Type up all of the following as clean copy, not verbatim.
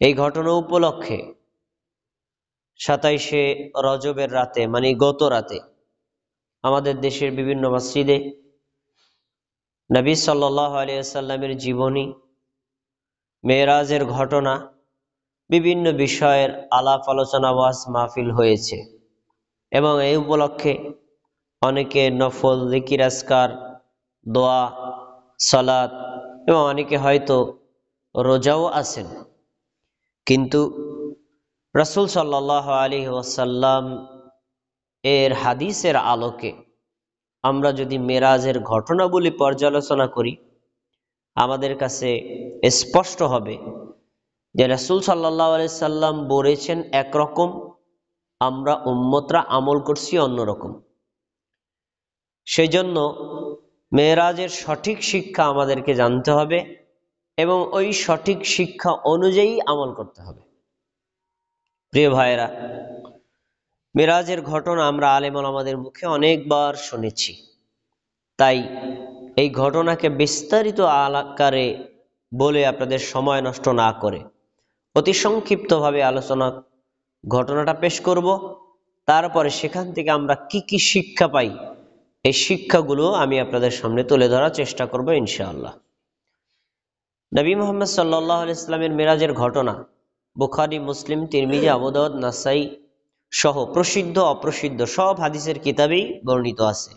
এই ঘটনা উপলক্ষে 27শে রজবের রাতে মানে গত রাতে আমাদের দেশের বিভিন্ন মসজিদে নবী সাল্লাল্লাহু আলাইহি ওয়াসাল্লামের জীবনী, মেরাজের ঘটনা, বিভিন্ন বিষয়ের আলাপ আলোচনা ওয়াজ মাহফিল হয়েছে এবং এই উপলক্ষে অনেকে নফল জিকির আজকার, দোয়া, সালাত এবং অনেকে হয়তো রোজাও আছেন। কিন্তু রাসূল সাল্লাল্লাহু আলাইহি ওয়াসাল্লাম এর হাদিসের আলোকে আমরা যদি মেরাজের ঘটনাবলী পর্যালোচনা করি, আমাদের কাছে স্পষ্ট হবে যে রাসূল সাল্লাল্লাহু আলাইহি সাল্লাম বলেছেন একরকম, আমরা উম্মতরা আমল করছি অন্যরকম। সেই জন্য মেরাজের সঠিক শিক্ষা আমাদেরকে জানতে হবে এবং ওই সঠিক শিক্ষা অনুযায়ী আমল করতে হবে। প্রিয় ভাইয়েরা, মেরাজের ঘটনা আমরা আলেম ওলামাদের মুখে অনেকবার শুনেছি, তাই এই ঘটনাকে বিস্তারিত আকারে বলে আপনাদের সময় নষ্ট না করে অতি সংক্ষিপ্তভাবে ঘটনাটা পেশ করব। তারপরে সেখান থেকে আমরা কি কি শিক্ষা পাই, এই শিক্ষাগুলো আমি আপনাদের সামনে তুলে ধরার চেষ্টা করব ইনশাআল্লাহ। নবী মুহাম্মদ সাল্লাল্লাহু আলাইহি ওয়াসাল্লামের মেরাজের ঘটনা বুখারী, মুসলিম, তিরমিজি, আবু দাউদ, নাসাই সহ প্রসিদ্ধ অপ্রসিদ্ধ সব হাদিসের কিতাবেই বর্ণিত আছে।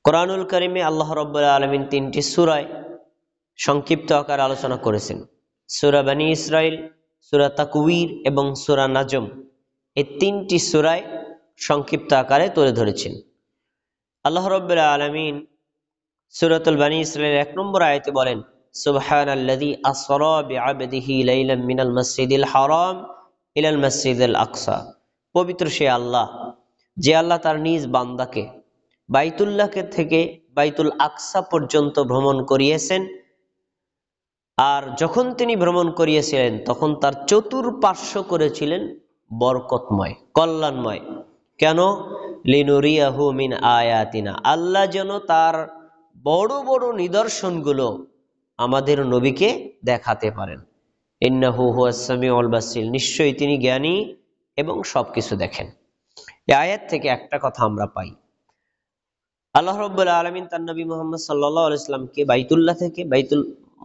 কোরআনুল কারিমে আল্লাহ রাব্বুল আলামিন 3টি সূরায় সংক্ষিপ্ত আকারে আলোচনা করেছেন। সূরা বনী ইসরাইল, সূরা তাকওয়ির এবং সূরা নাজম, এই 3টি সূরায় সংক্ষিপ্ত আকারে তুলে ধরেছেন। আল্লাহ রাব্বুল আলামিন সূরাতুল বনী ইসরাইল 1 নম্বর আয়াতে বলেন, সুবহানাল্লাযী আসরা বিআবদিহি লাইলাম মিনাল মাসজিদিল হারাম ইলাল মাসজিদিল আকসা। পবিত্র সে আল্লাহ, যে আল্লাহ তার নিজ বান্দাকে বাইতুল্লাহকে থেকে বাইতুল আকসা পর্যন্ত ভ্রমণ করিয়েছেন। আর যখন তিনি ভ্রমণ করিয়েছিলেন তখন তার চতুর্পার্শ্ব করেছিলেন বরকতময়, কল্যাণময়। কেন? লিনুরিয়াহু মিন আয়াতিনা, আল্লাহ যেন তার বড় বড় নিদর্শনগুলো আমাদের নবীকে দেখাতে পারেন। ইন্নাহু হুয়াস সামিউল বাসীর, নিশ্চয়ই তিনি জ্ঞানী এবং সবকিছু দেখেন। এই আয়াত থেকে একটা কথা আমরা পাই, আল্লাহ রাব্বুল আলামিন তার নবী মুহাম্মদ সাল্লাল্লাহু আলাইহি ওয়াসাল্লামকে বাইতুল্লাহ থেকে বাইতুল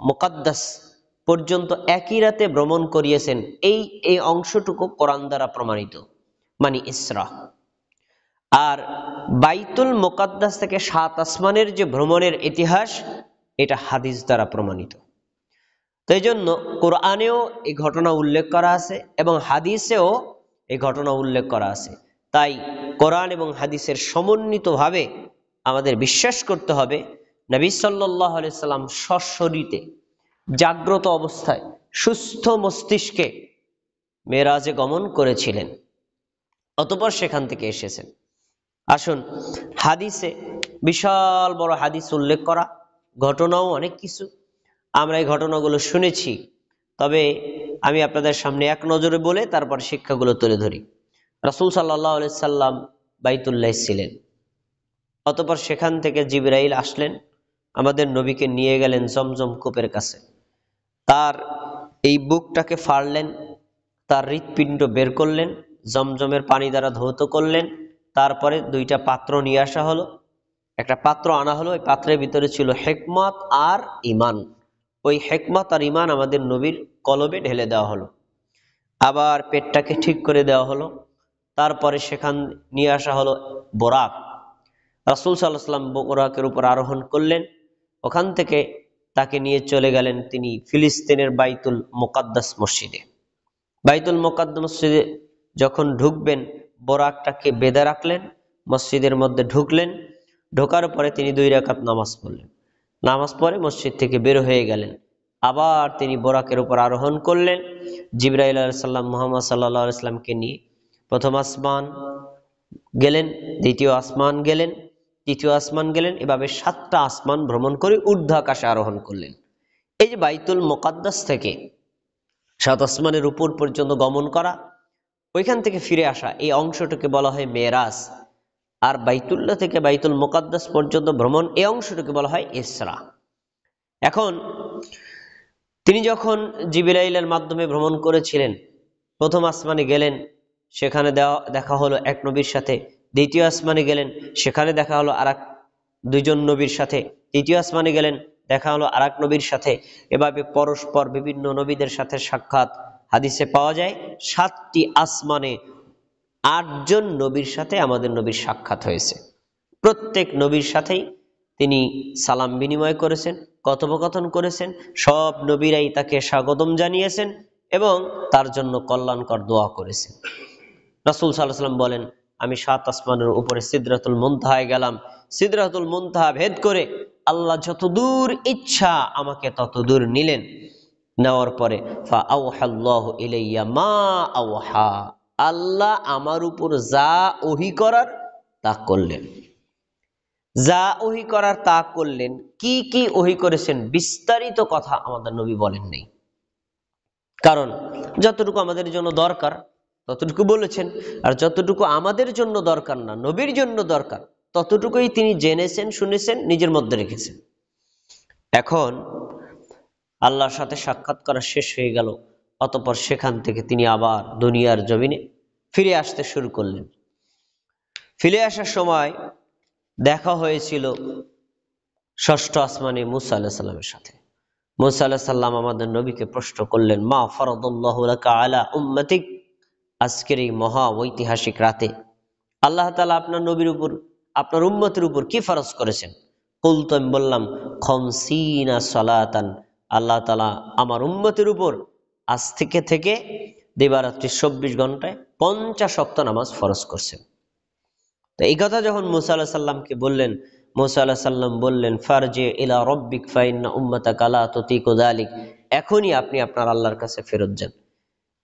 মুকাদ্দাস পর্যন্ত একই রাতে ভ্রমণ করিয়েছেন। এই অংশটুকু কোরআন দ্বারা প্রমাণিত, মানে ইসরা। আর বাইতুল মুকাদ্দাস থেকে 7 আসমানের যে ভ্রমণের ইতিহাস, এটা হাদিস দ্বারা প্রমাণিত। তাই জন্য কোরআনেও এই ঘটনা উল্লেখ করা আছে এবং হাদিসেও এই ঘটনা উল্লেখ করা আছে। তাই কোরআন এবং হাদিসের সমন্বিতভাবে আমাদের বিশ্বাস করতে হবে নবী সাল্লাল্লাহু আলাইহি সাল্লাম সশরীরে জাগ্রত অবস্থায় সুস্থ মস্তিষ্কে মেরাজে গমন করেছিলেন, অতঃপর সেখান থেকে এসেছেন। আসুন, হাদিসে বিশাল বড় হাদিস উল্লেখ করা, ঘটনাও অনেক কিছু, আমরা এই ঘটনাগুলো শুনেছি। তবে আমি আপনাদের সামনে এক নজরে বলে তারপর শিক্ষাগুলো তুলে ধরি। রাসূল সাল্লাল্লাহু আলাইহি সাল্লাম বাইতুল্লাহ ছিলেন, অতঃপর সেখান থেকে জিবরাইল আসলেন, আমাদের নবীকে নিয়ে গেলেন জমজম কূপের কাছে। তার এই বুকটাকে ফাড়লেন, তার হৃৎপিণ্ড বের করলেন, জমজমের পানি দ্বারা ধৌত করলেন। তারপরে 2টা পাত্র নিয়ে আসা হলো, একটা পাত্র আনা হলো, ওই পাত্রের ভিতরে ছিল হিকমত আর ঈমান। ওই হিকমত আর ঈমান আমাদের নবীর কলবে ঢেলে দেওয়া হলো। আবার পেটটাকে ঠিক করে দেওয়া হলো। তারপরে সেখান নিয়ে আসা হলো বোরাক। রাসূল সাল্লাল্লাহু আলাইহি ওয়াসাল্লাম বোরাকের উপর আরোহণ করলেন। ওখান থেকে তাকে নিয়ে চলে গেলেন তিনি ফিলিস্তিনের বাইতুল মুকাদ্দাস মসজিদে। বাইতুল মুকাদ্দাস মসজিদে যখন ঢুকবেন, বোরাকটাকে বেঁধে রাখলেন, মসজিদের মধ্যে ঢুকলেন। ঢোকার পরে তিনি 2 রাকাত নামাজ পড়লেন। নামাজ পড়ে মসজিদ থেকে বের হয়ে গেলেন। আবার তিনি বোরাকের উপর আরোহণ করলেন, জিবরাইল আলাইহিস সালাম মুহাম্মদ সাল্লাল্লাহু আলাইহি ওয়াসাল্লামকে নিয়ে প্রথম আসমান গেলেন, দ্বিতীয় আসমান গেলেন, তৃতীয় আসমান গেলেন, এভাবে 7টা আসমান ভ্রমণ করে ঊর্ধ্ব আকাশে আরোহণ করলেন। এই যে বাইতুল মুকাদ্দাস থেকে 7 আসমানের উপর পর্যন্ত গমন করা, ওইখান থেকে ফিরে আসা, এই অংশটাকে বলা হয় মেরাজ। আর বাইতুল্লাহ থেকে বাইতুল মুকাদ্দাস পর্যন্ত ভ্রমণ, এই অংশটাকে বলা হয় ইসরা। এখন তিনি যখন জিবরাইলের মাধ্যমে ভ্রমণ করেছিলেন, প্রথম আসমানে গেলেন, সেখানে দেখা হলো এক নবীর সাথে। দ্বিতীয় আসমানে গেলেন, সেখানে দেখা হলো দুইজন নবীর সাথে। তৃতীয় আসমানে গেলেন, দেখা হলো আরেক নবীর সাথে। এভাবে পরস্পর বিভিন্ন নবীদের সাথে সাক্ষাৎ হাদিসে পাওয়া যায়। 7টি আসমানে 8জন নবীর সাথে আমাদের নবীর সাক্ষাৎ হয়েছে। প্রত্যেক নবীর সাথেই তিনি সালাম বিনিময় করেছেন, কথোপকথন করেছেন। সব নবীরাই তাকে স্বাগতম জানিয়েছেন এবং তার জন্য কল্যাণকর দোয়া করেছেন। রাসূল সাল্লাল্লাহু আলাইহি ওয়াসাল্লাম বলেন, আমি 7 আসমানের উপরে সিদরাতুল মুনতাহায় গেলাম। সিদরাতুল মুনতাহা ভেদ করে আল্লাহ যত দূর ইচ্ছা আমাকে তত দূর নিলেন। নেওয়ার পরে ফা আওহাল্লাহু ইলাইয়া মা আওহা, আল্লাহ আমার উপর যা ওহী করার তা করলেন। যা ওহী করার তা করলেন। কি কি ওহী করেছেন বিস্তারিত কথা আমাদের নবী বলেন নাই, কারণ যতটুকু আমাদের জন্য দরকার ততটুকু বলেছেন, আর যতটুকু আমাদের জন্য দরকার না, নবীর জন্য দরকার, ততটুকুই তিনি জেনেছেন, শুনেছেন, নিজের মধ্যে রেখেছেন। এখন আল্লাহর সাথে সাক্ষাৎ করা শেষ হয়ে গেল। অতঃপর সেখান থেকে তিনি আবার দুনিয়ার জমিনে ফিরে আসতে শুরু করলেন। ফিরে আসার সময় দেখা হয়েছিল 6ষ্ঠ আসমানে মুসা আলাইহিস সালামের সাথে। মুসা আলাইহিস সালাম আমাদের নবীকে প্রশ্ন করলেন, মা ফারাদাল্লাহু লাকা আলা উম্মাতিক, আজকের এই মহা ঐতিহাসিক রাতে আল্লাহ তাআলা আপনার নবীর উপর, আপনার উম্মতের উপর কি ফরজ করেছেন? কুলতু, আমি বললাম, খামসিনা সালাতান, আল্লাহ তাআলা আমার উম্মতের উপর আজ থেকে দিবারাত্রি 24 ঘন্টায় 50 ওয়াক্ত নামাজ ফরজ করছেন। তো এই কথা যখন মুসা আলাইহিস সালামকে বললেন, মুসা আলাইহিস সালাম বললেন, ফারজি ইলা রাব্বিক ফাইন্না উম্মাতাকা লা তুতিকু যালিক, এখনই আপনি আপনার আল্লাহর কাছে ফেরত যান,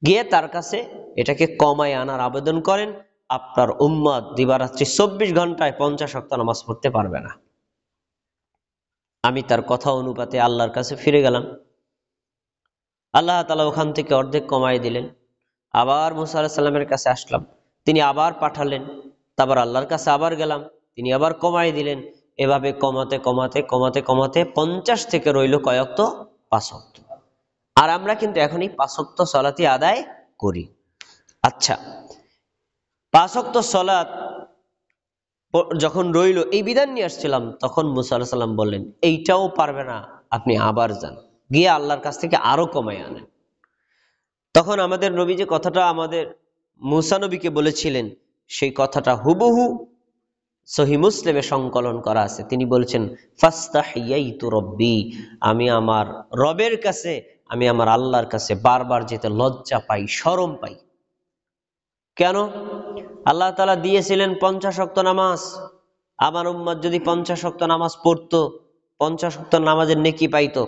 গিয়ে তার কাছে এটাকে কমায় আনার আবেদন করেন। আপনার উম্মত দিবারাত্রি 24 ঘন্টায় 50 ওয়াক্ত নামাজ পড়তে পারবে না। আমি তার কথা অনুপাতে আল্লাহর কাছে ফিরে গেলাম। আল্লাহ তাআলা ওখান থেকে অর্ধেক কমায় দিলেন। আবার মুসা আলাইহিস সালামের কাছে আসলাম, তিনি আবার পাঠালেন। তারপর আল্লাহর কাছে আবার গেলাম, তিনি আবার কমায় দিলেন। এভাবে কমাতে কমাতে কমাতে কমাতে 50 থেকে রইল কয় ওয়াক্ত? 5 ওয়াক্ত। আর আমরা কিন্তু এখনই 5 ওয়াক্ত সালাতই আদায় করি। আচ্ছা, 5 ওয়াক্ত সালাত যখন রইল, এই বিধান নিয়ে আসছিলাম, তখন মুসা আলাইহিস সালাম বললেন, এইটাও পারবে না, আপনি আবার যান, গিয়ে আল্লাহর কাছ থেকে আরো কমায় আনেন। তখন আমাদের নবী যে কথাটা আমাদের মুসা নবীকে বলেছিলেন, সেই কথাটা হুবহু সহিহ মুসলিমে সংকলন করা আছে। তিনি বলছেন, ফাস্তাহিয়াইতু রব্বি, আমি আমার রবের কাছে, আমি আমার আল্লাহর কাছে বারবার যেতে লজ্জা পাই, শরম পাই। কেন? আল্লাহ তাআলা দিয়েছিলেন 50 ওয়াক্ত নামাজ। আমার উম্মত যদি 50 ওয়াক্ত নামাজ পড়তো, 50 ওয়াক্ত নামাজের নেকি পাইতো।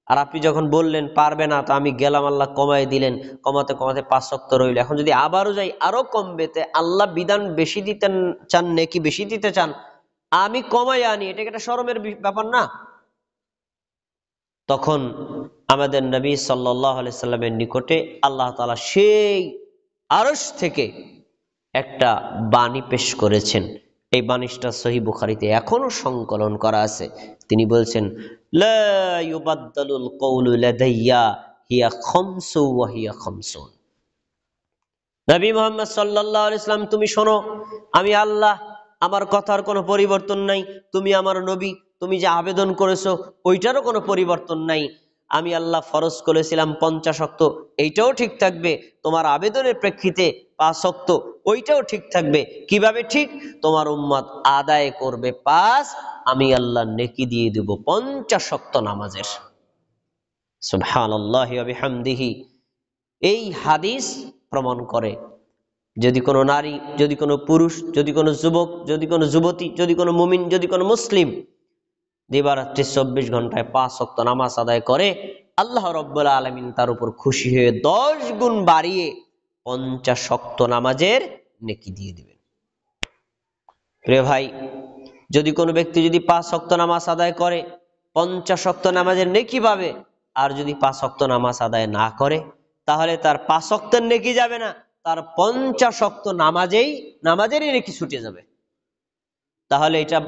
আর আপনি যখন বললেন পারবে না, তো আমি গেলাম, আল্লাহ কমায় দিলেন, কমাতে কমাতে 5 ওয়াক্ত রইল। এখন যদি আবারও যাই, আরো কমবে। আল্লাহ বিধান বেশি দিতে চান, নেকি বেশি দিতে চান, আমি কমায় আনি, এটা একটা শরমের ব্যাপার না? তখন আমাদের নবী সাল্লাল্লাহু আলাইহি সাল্লামের নিকটে আল্লাহ তাআলা সেই আরশ থেকে একটা বাণী পেশ করেছেন। এই বাণীটা সহিহ বুখারীতে এখনো সংকলন করা আছে। তিনি বলছেন, লা ইউবাদদালুল কওলু লাদাইয়া হিয়া খামসু ওয়া হিয়া খামসুন। নবী মুহাম্মদ সাল্লাল্লাহু আলাইহি সাল্লাম, তুমি শোনো, আমি আল্লাহ, আমার কথার কোনো পরিবর্তন নাই। তুমি আমার নবী, তুমি যে আবেদন করেছো ওইটারও কোনো পরিবর্তন নাই। আমি আল্লাহ ফরজ করেছিলাম 50 ওয়াক্ত, এইটাও ঠিক থাকবে। তোমার আবেদনের প্রেক্ষিতে 5 ওয়াক্ত, ওইটাও ঠিক থাকবে। কিভাবে ঠিক? তোমার উম্মত আদায় করবে 5, আমি আল্লাহ নেকি দিয়ে দেব 50 ওয়াক্ত নামাজের। সুবহানাল্লাহি ওয়া বিহামদিহি। এই হাদিস প্রমাণ করে, যদি কোনো নারী, যদি কোনো পুরুষ, যদি কোনো যুবক, যদি কোনো যুবতী, যদি কোনো মুমিন, যদি কোনো মুসলিম দিবারাত্রি 24 ঘন্টায় 5 ওয়াক্ত নামাজ আদায় করে, আল্লাহ রাব্বুল আলামিন তার উপর খুশি হয়ে 10 গুণ বাড়িয়ে 50 ওয়াক্ত নামাজের নেকি দিয়ে দিবেন। প্রিয় ভাই, যদি কোনো ব্যক্তি যদি 5 ওয়াক্ত নামাজ আদায় করে 50 ওয়াক্ত নামাজের নেকি পাবে। আর যদি 5 ওয়াক্ত নামাজ আদায় না করে, তাহলে তার 5 ওয়াক্তের নেকি যাবে না, তার 50 ওয়াক্ত নামাজেরই নেকি ছুটে যাবে। তাহলে এটা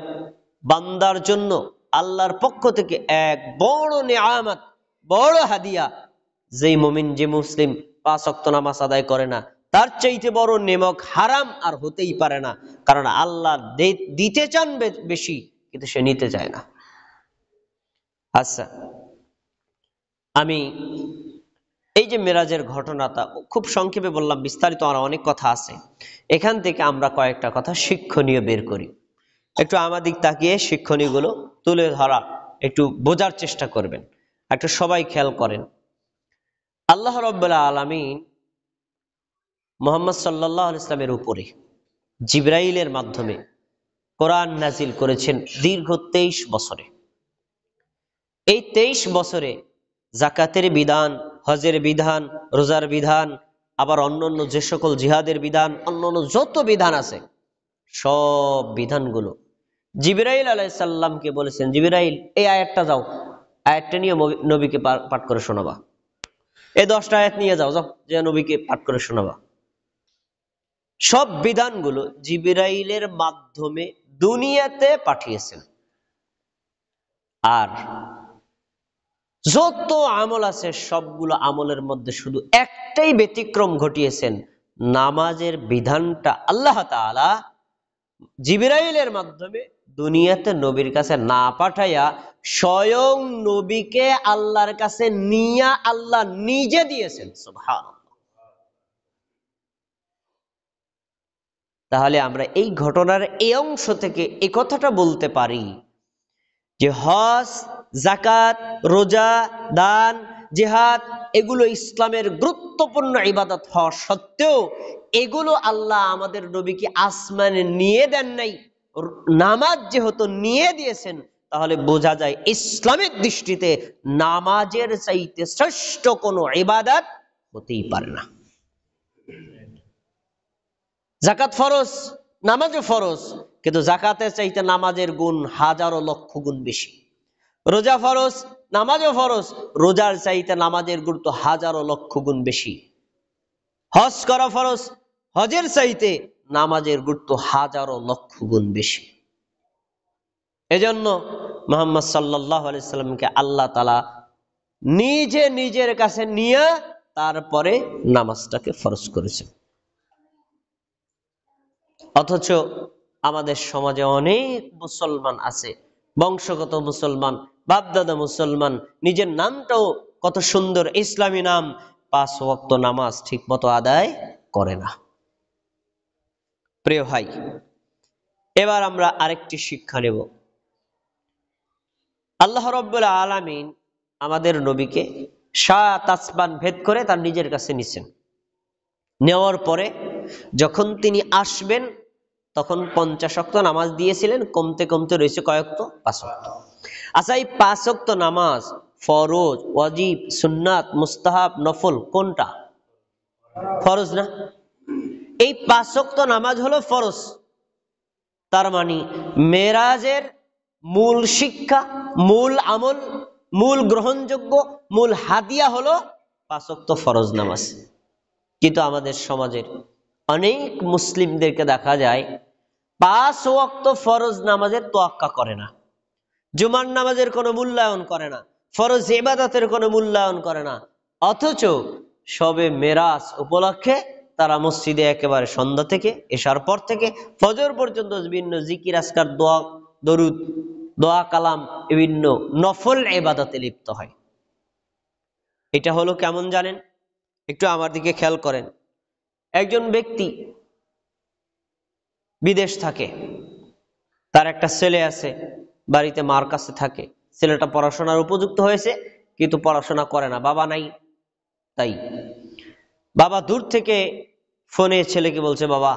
বান্দার জন্য আল্লাহর পক্ষ থেকে এক বড় নিয়ামত, বড় হাদিয়া। যেই মুমিন, যে মুসলিম 5 ওয়াক্ত নামাজ আদায় করে না, তার চাইতে বড় নেমক হারাম আর হতেই পারে না। কারণ আল্লাহ দিতে চান বেশি, কিন্তু সে নিতে চায় না। আচ্ছা, আমি এই যে মেরাজের ঘটনাটা খুব সংক্ষেপে বললাম, বিস্তারিত আর অনেক কথা আছে। এখান থেকে আমরা কয়েকটা কথা শিক্ষণীয় বের করি। একটু আমাদিক তাকিয়ে শিক্ষণীয়গুলো তুলে ধরা, একটু বোঝার চেষ্টা করবেন। একটু সবাই খেয়াল করেন। আল্লাহ রাব্বুল আলামিন মুহাম্মদ সাল্লাল্লাহু আলাইহি ইসলামের উপরে জিবরাইলের মাধ্যমে কোরআন নাজিল করেছেন দীর্ঘ 23 বছরে। এই 23 বছরে জাকাতের বিধান, হজের বিধান, রোজার বিধান, আবার অন্যান্য যে সকল জিহাদের বিধান, অন্যান্য যত বিধান আছে, সব বিধানগুলো জিবরাইল আলাইহিস সালামকে বলেছেন, জিবরাইল এই আয়াতটা যাও, আয়াতটা নিয়ে নবীকে পাঠ করে শোনাবা। এই 10টা আয়াত নিয়ে যাও, যে নবীকে পাঠ করে শোনাবা। সব বিধানগুলো জিবরাইলের মাধ্যমে দুনিয়াতে পাঠিয়েছেন। আর যত আমল আছে সবগুলো আমলের মধ্যে শুধু একটাই ব্যতিক্রম ঘটিয়েছেন, নামাজের বিধানটা আল্লাহ তাআলা জিবরাইলের মাধ্যমে দুনিয়াতে নবীর কাছে না পাঠাইয়া স্বয়ং নবীকে আল্লাহর কাছে নিয়ে আল্লাহ নিজে দিয়েছেন। সুবহানাল্লাহ। তাহলে আমরা এই ঘটনার এই অংশ থেকে এই কথাটা বলতে পারি যে হজ, যাকাত, রোজা, দান, জিহাদ এগুলো ইসলামের গুরুত্বপূর্ণ ইবাদত হওয়া সত্ত্বেও এগুলো আল্লাহ আমাদের নবীকে আসমানে নিয়ে দেন নাই। নামাজ যেহেতু নিয়ে দিয়েছেন, তাহলে বোঝা যায় ইসলামের দৃষ্টিতে নামাজের চাইতে শ্রেষ্ঠ কোনো ইবাদত হতেই পারে না। যাকাত ফরজ, নামাজও ফরজ, কিন্তু যাকাতের চাইতে নামাজের গুণ হাজারো লক্ষ গুণ বেশি। রোজা ফরজ, নামাজও ফরজ, রোজার চাইতে নামাজের গুরুত্ব হাজারো লক্ষ গুণ বেশি। হজ করা ফরজ, হজের চাইতে নামাজের গুরুত্ব হাজারো লক্ষ গুণ বেশি। এজন্য মুহাম্মদ সাল্লাল্লাহু আলাইহি সাল্লামকে আল্লাহ তাআলা নিজে নিজের কাছে নিয়ে তারপরে নামাজটাকে ফরজ করেছেন। অথচ আমাদের সমাজে অনেক মুসলমান আছে, বংশগত মুসলমান, বাপদাদা মুসলমান, নিজের নামটাও কত সুন্দর ইসলামী নাম, 5 ওয়াক্ত নামাজ ঠিক মতো আদায় করে না। প্রিয় ভাই, এবার আমরা আরেকটি শিক্ষা নেব। আল্লাহ রাব্বুল আলামিন আমাদের নবীকে 7 আসমান ভেদ করে তার নিজের কাছে নিছেন। নেওয়ার পরে যখন তিনি আসবেন তখন 50 ওয়াক্ত নামাজ দিয়েছিলেন, কমতে কমতে রয়েছে কয়েকত? 5 ওয়াক্ত। আচ্ছা, এই 5 ওয়াক্ত নামাজ ফরজ, ওয়াজিব, সুন্নাত, মুস্তাহাব, নফল কোনটা? ফরজ না? এই 5 ওয়াক্ত নামাজ হলো ফরজ। তার মানে মেরাজের মূল শিক্ষা, মূল আমল, মূল গ্রহণযোগ্য, মূল হাদিয়া হলো 5 ওয়াক্ত ফরজ নামাজ। কিন্তু আমাদের সমাজের অনেক মুসলিমদেরকে দেখা যায় 5 ওয়াক্ত ফরজ নামাজের তোয়াক্কা করে না, জুমার নামাজের কোনো মূল্যায়ন করে না, ফরজ ইবাদতের কোনো মূল্যায়ন করে না। অথচ সবে মেরাজ উপলক্ষে তারা মসজিদে একেবারে সন্ধ্যা থেকে, এশার পর থেকে ফজর পর্যন্ত বিভিন্ন জিকির, আজকার, দোয়া, দরুদ, দোয়া কালাম, বিভিন্ন নফল ইবাদতে লিপ্ত হয়। এটা হলো কেমন জানেন? একটু আমার দিকে খেয়াল করেন। একজন ব্যক্তি বিদেশ থাকে, তার একটা ছেলে আছে, বাড়িতে মার কাছে থাকে। ছেলেটা পড়াশোনার উপযুক্ত হয়েছে, কিন্তু পড়াশোনা করে না, বাবা নাই। তাই বাবা দূর থেকে ফোনে ছেলেকে বলছে, বাবা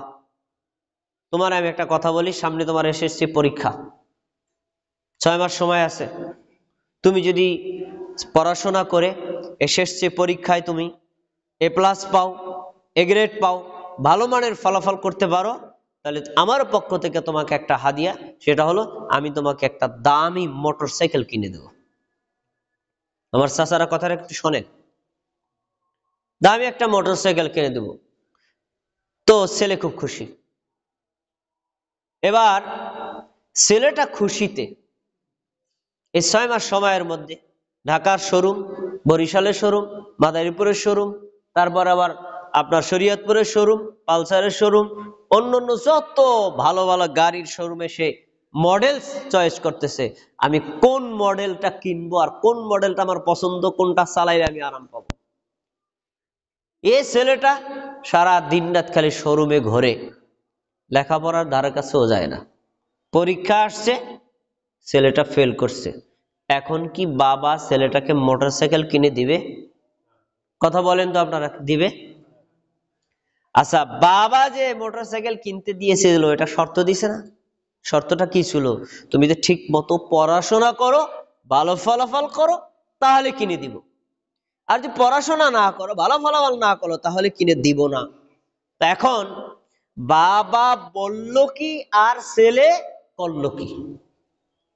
তোমার আমি একটা কথা বলি, সামনে তোমার এসএসসি পরীক্ষা, 6 মাস সময় আছে। তুমি যদি পড়াশোনা করে এসএসসি পরীক্ষায় তুমি A+ পাও, A গ্রেড পাও, ভালো মানের ফলাফল করতে পারো, তাহলে আমার পক্ষ থেকে তোমাকে একটা হাদিয়া, সেটা হলো আমি তোমাকে একটা দামি মোটরসাইকেল কিনে দেব। আমার চাচারা কথাটা একটু শোনেন, দামি একটা মোটরসাইকেল কিনে দেব। তো ছেলে খুব খুশি। এবার ছেলেটা খুশিতে এই 6 মাস সময়ের মধ্যে ঢাকার শোরুম, বরিশালের শোরুম, মাদারীপুরের শোরুম, তারপর আবার আপনার শরীয়তপুরের শোরুম, পালসারের শোরুম, অন্যান্য যত ভালো ভালো গাড়ির শোরুমে সে মডেল চয়েস করতেছে, আমি কোন মডেলটা কিনবো আর কোন মডেলটা আমার পছন্দ, কোনটা চালাইলে আমি আরাম পাবো। এই ছেলেটা সারা দিন রাত খালি শোরুমে ঘোরে, লেখাপড়ার ধারে কাছেও যায় না। পরীক্ষা আসছে, ছেলেটা ফেল করছে। এখন কি বাবা ছেলেটাকে মোটরসাইকেল কিনে দিবে? কথা বলেন তো আপনারা, দিবে? আচ্ছা, বাবা যে মোটরসাইকেল কিনতে দিয়েছিল এটা শর্ত দিছে না? শর্তটা কি ছিল? তুমি যে ঠিক মতো পড়াশোনা করো, ভালো ফলাফল করো, তাহলে কিনে দিব। আর যদি পড়াশোনা না করো, ভালো ফলাফল না করো, তাহলে কিনে দিব না। তা এখন বাবা বলল কি আর ছেলে করলো কি,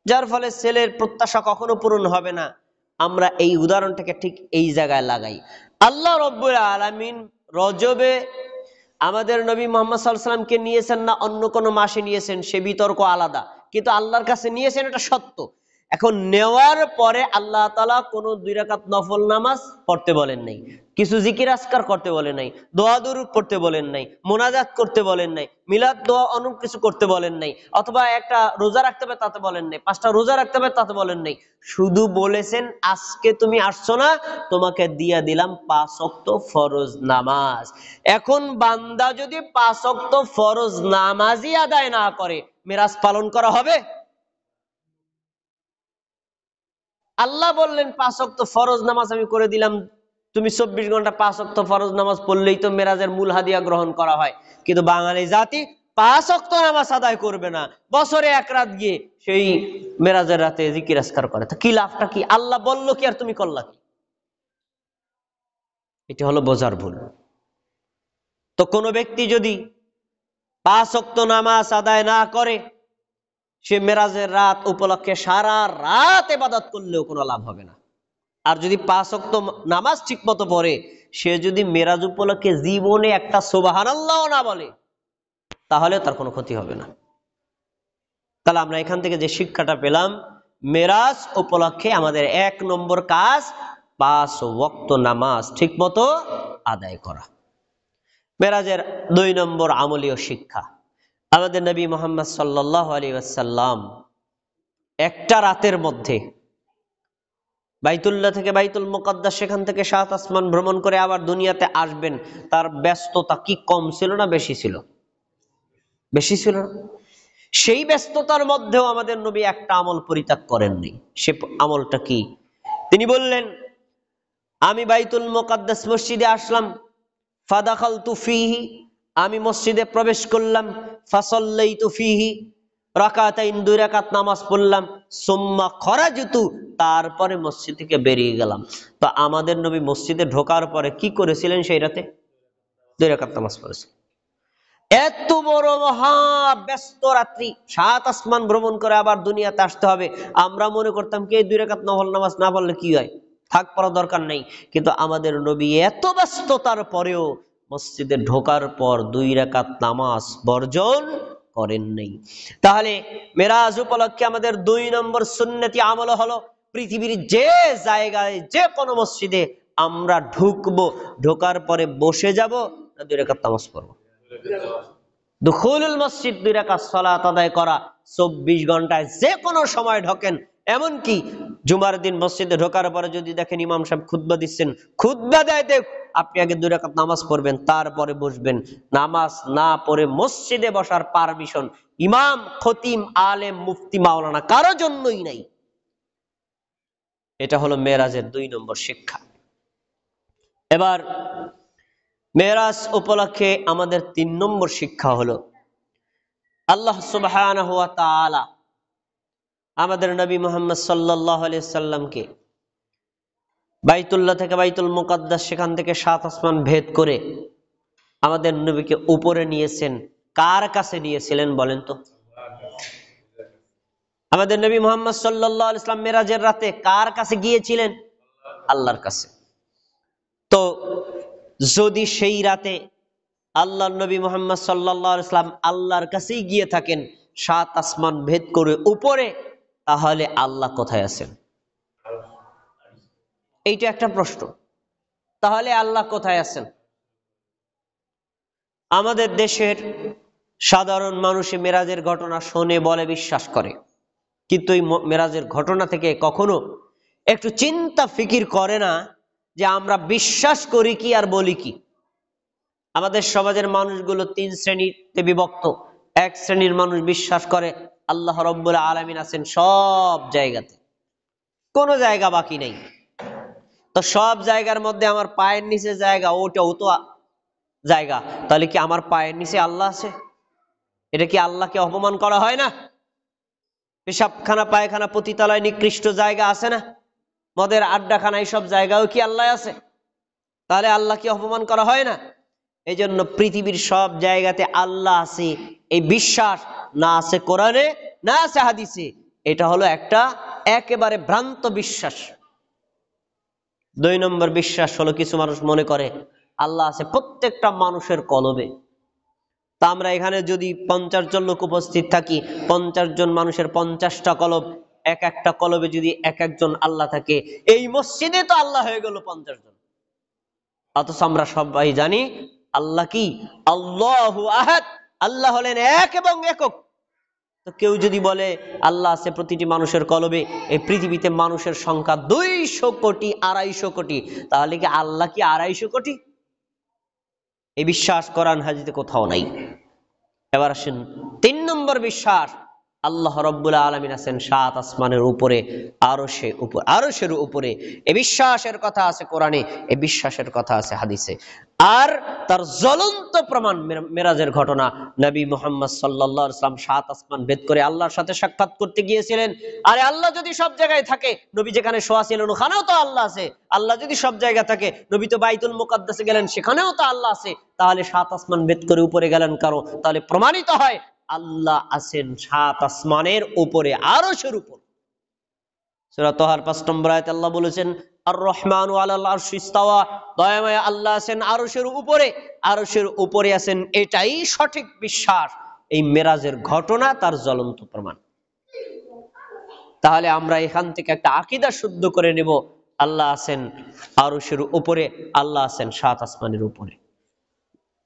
যার ফলে ছেলের প্রত্যাশা কখনো পূরণ হবে না। আমরা এই উদাহরণটাকে ঠিক এই জায়গায় লাগাই। আল্লাহ রব্বুল আলামিন রজবে আমাদের নবী মুহাম্মদ সাল্লাল্লাহু আলাইহি ওয়াসাল্লামকে নিয়েছেন না অন্য কোনো মাসে নিয়েছেন, সে বিতর্ক আলাদা, কিন্তু আল্লাহর কাছে নিয়েছেন, এটা সত্য। এখন নেওয়ার পরে আল্লাহ তাআলা কোনো 2 রাকাত নফল নামাজ পড়তে বলেন নাই, কিছু জিকির আজকার করতে বলেন নাই, দোয়া দুরূদ পড়তে বলেন নাই, মোনাজাত করতে বলেন নাই, মিলাদ দোয়া অনেক কিছু করতে বলেন নাই, অথবা একটা রোজা রাখতে হবে তাতে বলেন নাই, 5টা রোজা রাখতে হবে তাতে বলেন নাই। শুধু বলেছেন আজকে তুমি আসছো না, তোমাকে দিয়া দিলাম 5 ওয়াক্ত ফরজ নামাজ। এখন বান্দা যদি 5 ওয়াক্ত ফরজ নামাজই আদায় না করে, মিরাজ পালন করা হবে? আল্লাহ বললেন 5 ওয়াক্ত ফরজ নামাজ আমি করে দিলাম, তুমি 24 ঘন্টা 5 ওয়াক্ত ফরজ নামাজ পড়লেই তো মেরাজের মূল হাদিয়া গ্রহণ করা হয়। কিন্তু বাঙালি জাতি 5 ওয়াক্ত নামাজ আদায় করবে না, বছরে 1 রাত গিয়ে সেই মেরাজের রাতে জিকির আজকার করে। তো কি লাভটা কি? আল্লাহ বলল কি আর তুমি করলা কি? এটা হলো বোঝার ভুল। তো কোনো ব্যক্তি যদি 5 ওয়াক্ত নামাজ আদায় না করে, সে মেরাজের রাত উপলক্ষে সারা রাত ইবাদত করলেও কোনো লাভ হবে না। আর যদি 5 ওয়াক্ত নামাজ ঠিক মতো পড়ে, সে যদি মেরাজ উপলক্ষে জীবনে একটা সুবহানাল্লাহ না বলে, তাহলে তার কোনো ক্ষতি হবে না। তাহলে আমরা এখান থেকে যে শিক্ষাটা পেলাম, মেরাজ উপলক্ষে আমাদের 1 নম্বর কাজ 5 ওয়াক্ত নামাজ ঠিক মতো আদায় করা। মেরাজের 2 নম্বর আমলীয় শিক্ষা, আমাদের নবী মুহাম্মদ সাল্লাল্লাহু আলাইহি ওয়াসাল্লাম একটা রাতের মধ্যে বাইতুল্লাহ থেকে বাইতুল মুকাদ্দাস, সেখান থেকে 7 আসমান ভ্রমণ করে আবার দুনিয়াতে আসবেন। তার ব্যস্ততা কি কম ছিল না বেশি ছিল? বেশি ছিল। সেই ব্যস্ততার মধ্যেও আমাদের নবী একটা আমল পরিত্যাগ করেননি। সে আমলটা কি? তিনি বললেন, আমি বাইতুল মুকাদ্দাস মসজিদে আসলাম, ফাদাখালতু ফিহি, আমি মসজিদে প্রবেশ করলাম, ফাসাল্লাইতু ফিহি রাকাতাইন, 2 রাকাত নামাজ পড়লাম, সুম্মা খরাজতু, তারপরে মসজিদ থেকে বেরিয়ে গেলাম। তো আমাদের নবী মসজিদে ঢোকার পরে কি করেছিলেন? সেই রাতে 2 রাকাত নামাজ পড়েছিলেন। এত বড় মহা ব্যস্ত রাত্রি, 7 আসমান ভ্রমণ করে আবার দুনিয়াতে আসতে হবে, আমরা মনে করতাম কি 2 রাকাত নফল নামাজ না পড়লে কি হয়, থাক পড়া দরকার নেই। কিন্তু আমাদের নবী এত ব্যস্ততার পরেও মসজিদে ঢোকার পর 2 রাকাত নামাজ বর্জন করেন নাই। তাহলে মেরাজ উপলক্ষে আমাদের 2 নম্বর সুন্নতি আমল হলো, পৃথিবীর যে জায়গায় যে কোনো মসজিদে আমরা ঢুকবো, ঢোকার পরে বসে যাব না 2 রাকাত নামাজ পড়বো? দুখুলুল মসজিদ, 2 রাকাত সালাত আদায় করা। 24 ঘন্টায় যে কোনো সময় ঢোকেন, এমনকি জুমার দিন মসজিদে ঢোকার পরে যদি দেখেন ইমাম সাহেব খুতবা দিচ্ছেন, খুতবা দেয়, আপনি আগে 2 রাকাত নামাজ পড়বেন, তারপরে বসবেন। নামাজ না পড়ে মসজিদে বসার পারমিশন ইমাম, খতিম, আলেম, মুফতি, মাওলানা কারো জন্যই নাই। এটা হলো মেরাজের 2 নম্বর শিক্ষা। এবার মেরাজ উপলক্ষে আমাদের 3 নম্বর শিক্ষা হলো, আল্লাহ সুবহানাহু ওয়া তাআলা আমাদের নবী মুহাম্মদ সাল্লাল্লাহু আলাইহি সাল্লামকে বাইতুল্লাহ থেকে বাইতুল মুকাদ্দাস, সেখান থেকে 7 আসমান ভেদ করে আমাদের নবীকে উপরে নিয়েছেন। কার কাছে নিয়েছিলেন বলেন তো? আমাদের নবী মুহাম্মদ সাল্লাল্লাহু আলাইহি সাল্লাম মেরাজের রাতে কার কাছে গিয়েছিলেন? আল্লাহর কাছে। তো যদি সেই রাতে আল্লাহর নবী মুহাম্মদ সাল্লাল্লাহু আলাইহি সাল্লাম আল্লাহর কাছেই গিয়ে থাকেন 7 আসমান ভেদ করে উপরে, তাহলে আল্লাহ কোথায় আছেন? এইটা একটা প্রশ্ন। তাহলে আল্লাহ কোথায় আছেন? আমাদের দেশের সাধারণ মানুষ মেরাজের ঘটনা শোনে, বলে, বিশ্বাস করে, কিন্তু এই মেরাজের ঘটনা থেকে কখনো একটু চিন্তা ফিকির করে না যে আমরা বিশ্বাস করি কি আর বলি কি। আমাদের সমাজের মানুষগুলো তিন শ্রেণীতে বিভক্ত। এক শ্রেণীর মানুষ বিশ্বাস করে আল্লাহ রাব্বুল আলামিন আছেন সব জায়গাতে, কোনো জায়গা বাকি নেই। তো সব জায়গার মধ্যে আমার পায়ের নিচে জায়গা, ওটাও তো জায়গা, তাহলে কি আমার পায়ের নিচে আল্লাহ আছে? এটা কি আল্লাহকে অপমান করা হয় না? পেশাবখানা, পায়খানা, পতিতালয়, নিকৃষ্ট জায়গা আছে না, মদের আড্ডাখানা, এইসব জায়গাও কি আল্লাহ আছে? তাহলে আল্লাহ কি অপমান করা হয় না? এই জন্য পৃথিবীর সব জায়গাতে আল্লাহ আছে এই বিশ্বাস না আছে কোরআনে, না আছে হাদিসে। এটা হলো একটা একেবারে ভ্রান্ত বিশ্বাস। 2 নম্বর বিশ্বাস হলো, কিছু মানুষ মনে করে আল্লাহ আছে প্রত্যেকটা মানুষের কলবে। তা আমরা এখানে যদি 50 জন লোক উপস্থিত থাকি, 50 জন মানুষের 50টা কলব, এক একটা কলবে যদি এক একজন আল্লাহ থাকে, এই মসজিদে তো আল্লাহ হয়ে গেল 50 জন। অথচ আমরা সবাই জানি আল্লাহ কি? আল্লাহু আহাদ, আল্লাহ হলেন এক এবং একক। তো কেউ যদি বলে আল্লাহ আছে প্রতিটি মানুষের কলবে, এই পৃথিবীতে মানুষের সংখ্যা 200 কোটি, 250 কোটি, তাহলে কি আল্লাহ কি 250 কোটি? এই বিশ্বাস কোরআন হাদিসে কোথাও নাই। এবার আসেন 3 নম্বর বিশ্বাস, আল্লাহ রাব্বুল আলামিন আছেন 7 আসমানের উপরে, আরশের উপরে। এই বিশ্বাসের কথা আছে কোরআনে, এই বিশ্বাসের কথা আছে হাদিসে। আর তার জ্বলন্ত প্রমাণ মেরাজের ঘটনা। নবী মুহাম্মদ সাল্লাল্লাহু আলাইহি ওয়াসাল্লাম 7 আসমান ভেদ করে আল্লাহর সাথে সাক্ষাৎ করতে গিয়েছিলেন। আরে আল্লাহ যদি সব জায়গায় থাকে, নবী যেখানে শোয়া ছিলেন ওখানেও তো আল্লাহ আছে। আল্লাহ যদি সব জায়গায় থাকে, নবী তো বাইতুল মুকাদ্দাসে গেলেন, সেখানেও তো আল্লাহ আছে। তাহলে 7 আসমান ভেদ করে উপরে গেলেন কারো? তাহলে প্রমাণিত হয় আল্লাহ আছেন 7 আসমানের উপরে, আরশের উপর। সূরা তাহার 5 নম্বর আয়াতে আল্লাহ বলেছেন আর রহমানু আলাল আরশি ইস্তাওয়া, দয়াময় আল্লাহ আছেন আরশের উপরে, আরশের উপরে আছেন, এটাই সঠিক বিশ্বাস। এই মেরাজের ঘটনা তার জ্বলন্ত প্রমাণ। তাহলে আমরা এখান থেকে একটা আকীদা শুদ্ধ করে নেব, আল্লাহ আছেন আরশের উপরে, আল্লাহ আছেন 7 আসমানের উপরে।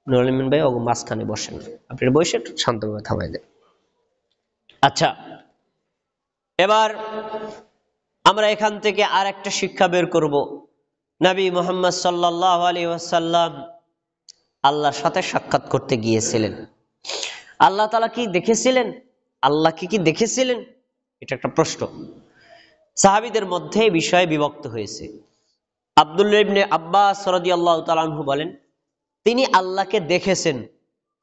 নুরুল আমিন ভাই মাঝখানে বসেন, আপনি বসে একটু শান্তভাবে থামাই দেন। আচ্ছা, এবার আমরা এখান থেকে আর একটা শিক্ষা বের করব। নবী মুহাম্মদ সাল্লাল্লাহু আলাইহি ওয়াসাল্লাম আল্লাহর সাথে সাক্ষাৎ করতে গিয়েছিলেন। আল্লাহ তাআলা কি দেখেছিলেন? আল্লাহকে কি দেখেছিলেন? এটা একটা প্রশ্ন। সাহাবীদের মধ্যে এই বিষয়ে বিভক্ত হয়েছে। আব্দুল্লাহ ইবনে আব্বাস রাদিয়াল্লাহু তাআলা আনহু বলেন, তিনি আল্লাহকে দেখেছেন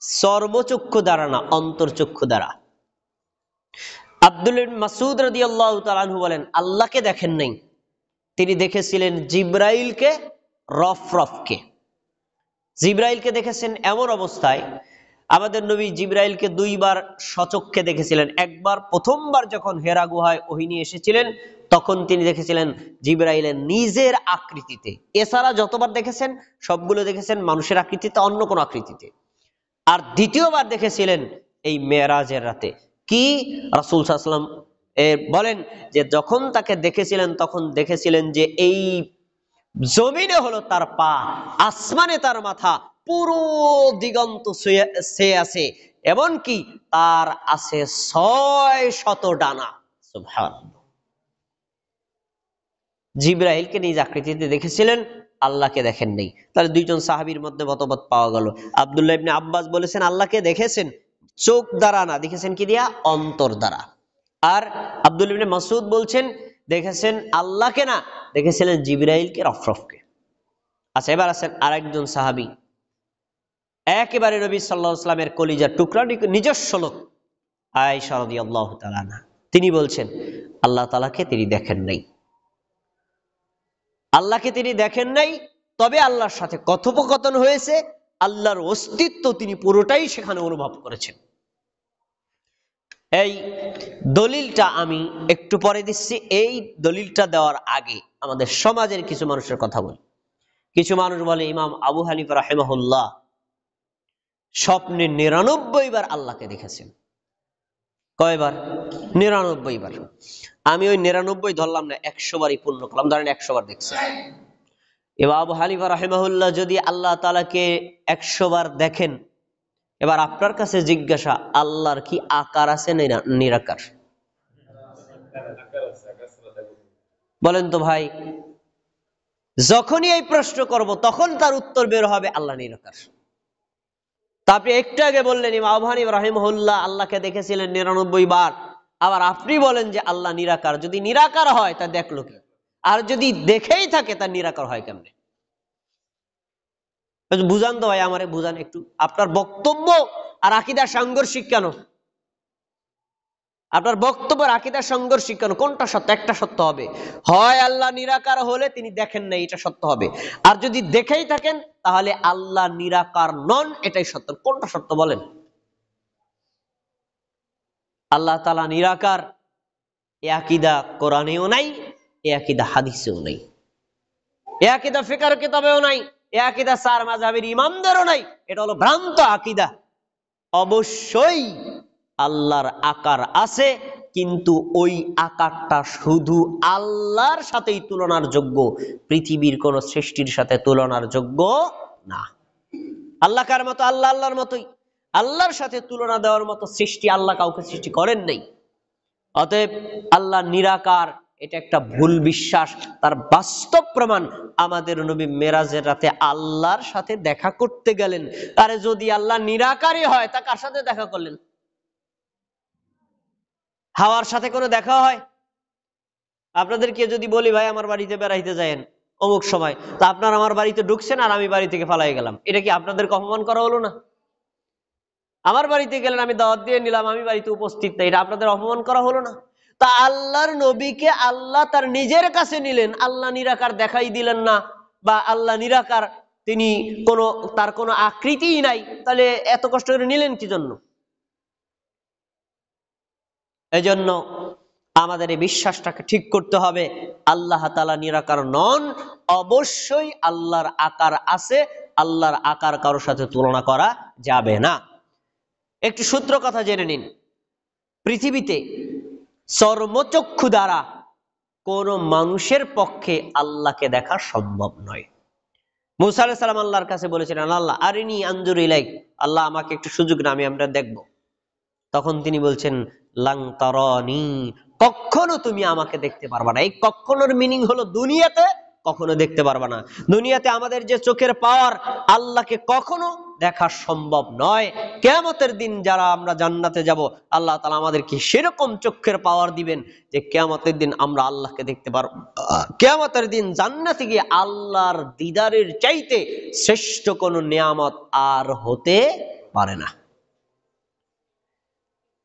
সর্বচক্ষু দ্বারা না, অন্তরচক্ষু দ্বারা। আব্দুল্লাহ ইবনে মাসউদ রাদিয়াল্লাহু তাআলা আনহু বলেন, আল্লাহকে দেখেন নাই, তিনি দেখেছিলেন জিবরাইলকে, রফরফকে। জিবরাইলকে দেখেছেন এমন অবস্থায়, আমাদের নবী জিবরাইলকে 2 বার সচক্ষে দেখেছিলেন। একবার প্রথমবার যখন হেরা গুহায় ওহী নিয়ে এসেছিলেন, তখন তিনি দেখেছিলেন জিবরাইলের নিজের আকৃতিতে। এছাড়া যতবার দেখেছেন সবগুলো দেখেছেন মানুষের আকৃতিতে, অন্য কোন আকৃতিতে। আর দ্বিতীয়বার দেখেছিলেন এই মেরাজের রাতে। কি রাসূল সাল্লাল্লাহু আলাইহি ওয়াসাল্লাম বলেন যে যখন তাকে দেখেছিলেন, তখন দেখেছিলেন যে এই জমিনে হলো তার পা, আসমানে তার মাথা, পুরো দিগন্ত সে আছে, এমনকি তার আছে 600 ডানা। সুবহানাল্লাহ। জিবরাইলকে নিজ আকৃতিতে দেখেছিলেন, আল্লাহকে দেখেন নাই। তাহলে 2 জন সাহাবীর মধ্যে মতভেদ পাওয়া গেল। আব্দুল্লাহ ইবনে আব্বাস বলেছেন আল্লাহকে দেখেছেন চোখ দ্বারা না, দেখেছেন কি দিয়া? অন্তর দ্বারা। আর আব্দুল্লাহ ইবনে মাসউদ বলছেন দেখেছেন আল্লাহকে না, দেখেছিলেন জিবরাইলকে, রফরফকে। আচ্ছা, এবার আছেন আরেকজন সাহাবী, একেবারে নবী সাল্লাল্লাহু আলাইহি ওয়াসাল্লামের কলিজার টুকরা, নিজস্ব লোক, আয়েশা রাদিয়াল্লাহু তাআলা আনহা। তিনি বলছেন আল্লাহ তাআলাকে তিনি দেখেন নাই। আল্লাহকে তিনি দেখেন নাই, তবে আল্লাহর সাথে কথোপকথন হয়েছে, আল্লাহর অস্তিত্ব তিনি পুরোটাই সেখানে অনুভব করেছেন। এই দলিলটা আমি একটু পরে দিচ্ছি। এই দলিলটা দেওয়ার আগে আমাদের সমাজের কিছু মানুষের কথা বলি। কিছু মানুষ বলে ইমাম আবু হানিফা রাহিমাহুল্লাহ স্বপ্নে 99 বার আল্লাহকে দেখেছেন। কয়বার? 99 বার। আমি ওই 99 ধরলাম না, 100 বারই পূর্ণ করলাম, ধরেন 100 বার দেখছে। এবার আবু হানিফা রাহিমাহুল্লাহ যদি আল্লাহ তাআলাকে 100 বার দেখেন, এবার আপনার কাছে জিজ্ঞাসা, আল্লাহর কি আকার আছে না নিরাকার? বলেন তো ভাই। যখনই এই প্রশ্ন করব তখন তার উত্তর বের হবে আল্লাহ নিরাকার। তা আপনি একটু আগে বললেন ইমাম আবু হানিফা রাহিমাহুল্লাহ আল্লাহকে দেখেছিলেন 99 বার, আবার আপনি বলেন যে আল্লাহ নিরাকার। যদি নিরাকার হয় তা দেখলো কি? আর যদি দেখেই থাকে তা নিরাকার হয় কেমনে? বুঝান তো ভাই, আমারে বুঝান একটু। আপনার বক্তব্য আর আকীদার সাংঘর্ষিক কেন? আপনার বক্তব্য আর আকীদার সাংঘর্ষিক কেন? কোনটা সত্য? একটা সত্য হবে, হয় আল্লাহ নিরাকার হলে তিনি দেখেন নাই, এটা সত্য হবে। আর যদি দেখেই থাকেন তাহলে আল্লাহ নিরাকার নন, এটাই সত্য। কোনটা সত্য বলেন? আল্লাহ তাআলা নিরাকার এ আকীদা কোরআনেও নাই, এ আকীদা হাদিসেও নাই, এ আকীদা ফিকহের কিতাবেও নাই, এ আকীদা চার মাযহাবের ইমামদেরও নাই। এটা হলো ভ্রান্ত আকীদা। অবশ্যই আল্লাহর আকার আছে, কিন্তু ওই আকারটা শুধু আল্লাহর সাথেই তুলনার যোগ্য, পৃথিবীর কোন সৃষ্টির সাথে তুলনার যোগ্য না। আল্লাহ কার মতো? আল্লাহ আল্লাহর মতোই। আল্লাহর সাথে তুলনা দেওয়ার মতো সৃষ্টি আল্লাহ কাউকে সৃষ্টি করেন নাই। অতএব আল্লাহ নিরাকার এটা একটা ভুল বিশ্বাস। তার বাস্তব প্রমাণ আমাদের নবী মেরাজের রাতে আল্লাহর সাথে দেখা করতে গেলেন। আরে যদি আল্লাহ নিরাকারই হয় তা কার সাথে দেখা করলেন? হাওয়ার সাথে কোনো দেখা হয়? আপনাদেরকে যদি বলি ভাই আমার বাড়িতে বেড়াইতে যায়েন অমুক সময়, তা আপনার আমার বাড়িতে ঢুকছেন আর আমি বাড়ি থেকে পালাই গেলাম, এটা কি আপনাদেরকে অপমান করা হলো না? আমার বাড়িতে গেলেন, আমি দাওয়াত দিয়ে নিলাম, আমি বাড়িতে উপস্থিত নাই, এটা আপনাদের অপমান করা হলো না? তা আল্লাহর নবীকে আল্লাহ তার নিজের কাছে নিলেন, আল্লাহ নিরাকার দেখাই দিলেন না, বা আল্লাহ নিরাকার, তিনি তার কোনো আকৃতিই নাই, তাহলে এত কষ্ট করে নিলেন কি জন্য? এজন্য আমাদের এই বিশ্বাসটাকে ঠিক করতে হবে, আল্লাহ তাআলা নিরাকার নন। অবশ্যই আল্লাহর আকার আছে, আল্লাহর আকার কারোর সাথে তুলনা করা যাবে না। একটু সূত্র কথা জেনে নিন। পৃথিবীতে চর্মচক্ষু দ্বারা কোন মানুষের পক্ষে আল্লাহকে দেখা সম্ভব নয়। মুসা আলাইহিস সালাম আল্লাহর কাছে বলেছিলেন, আল্লাহ আরিনি আনজুর ইলাইক, আল্লাহ আমাকে একটু সুযোগ না, আমরা দেখব। তখন তিনি বলছেন, লাং তারানি, কখনো তুমি আমাকে দেখতে পারবা না। এই কখনোর মিনিং হলো দুনিয়াতে কখনো দেখতে পারবা না। দুনিয়াতে আমাদের যে চোখের পাওয়ার, আল্লাহকে কখনো দেখা সম্ভব নয়। কিয়ামতের দিন যারা আমরা জান্নাতে যাব, আল্লাহ তাআলা আমাদেরকে সেরকম চোখের পাওয়ার দিবেন যে কিয়ামতের দিন আমরা আল্লাহকে দেখতে পারবো। কিয়ামতের দিন জান্নাতে গিয়ে আল্লাহর দিদারের চাইতে শ্রেষ্ঠ কোনো নিয়ামত আর হতে পারে না।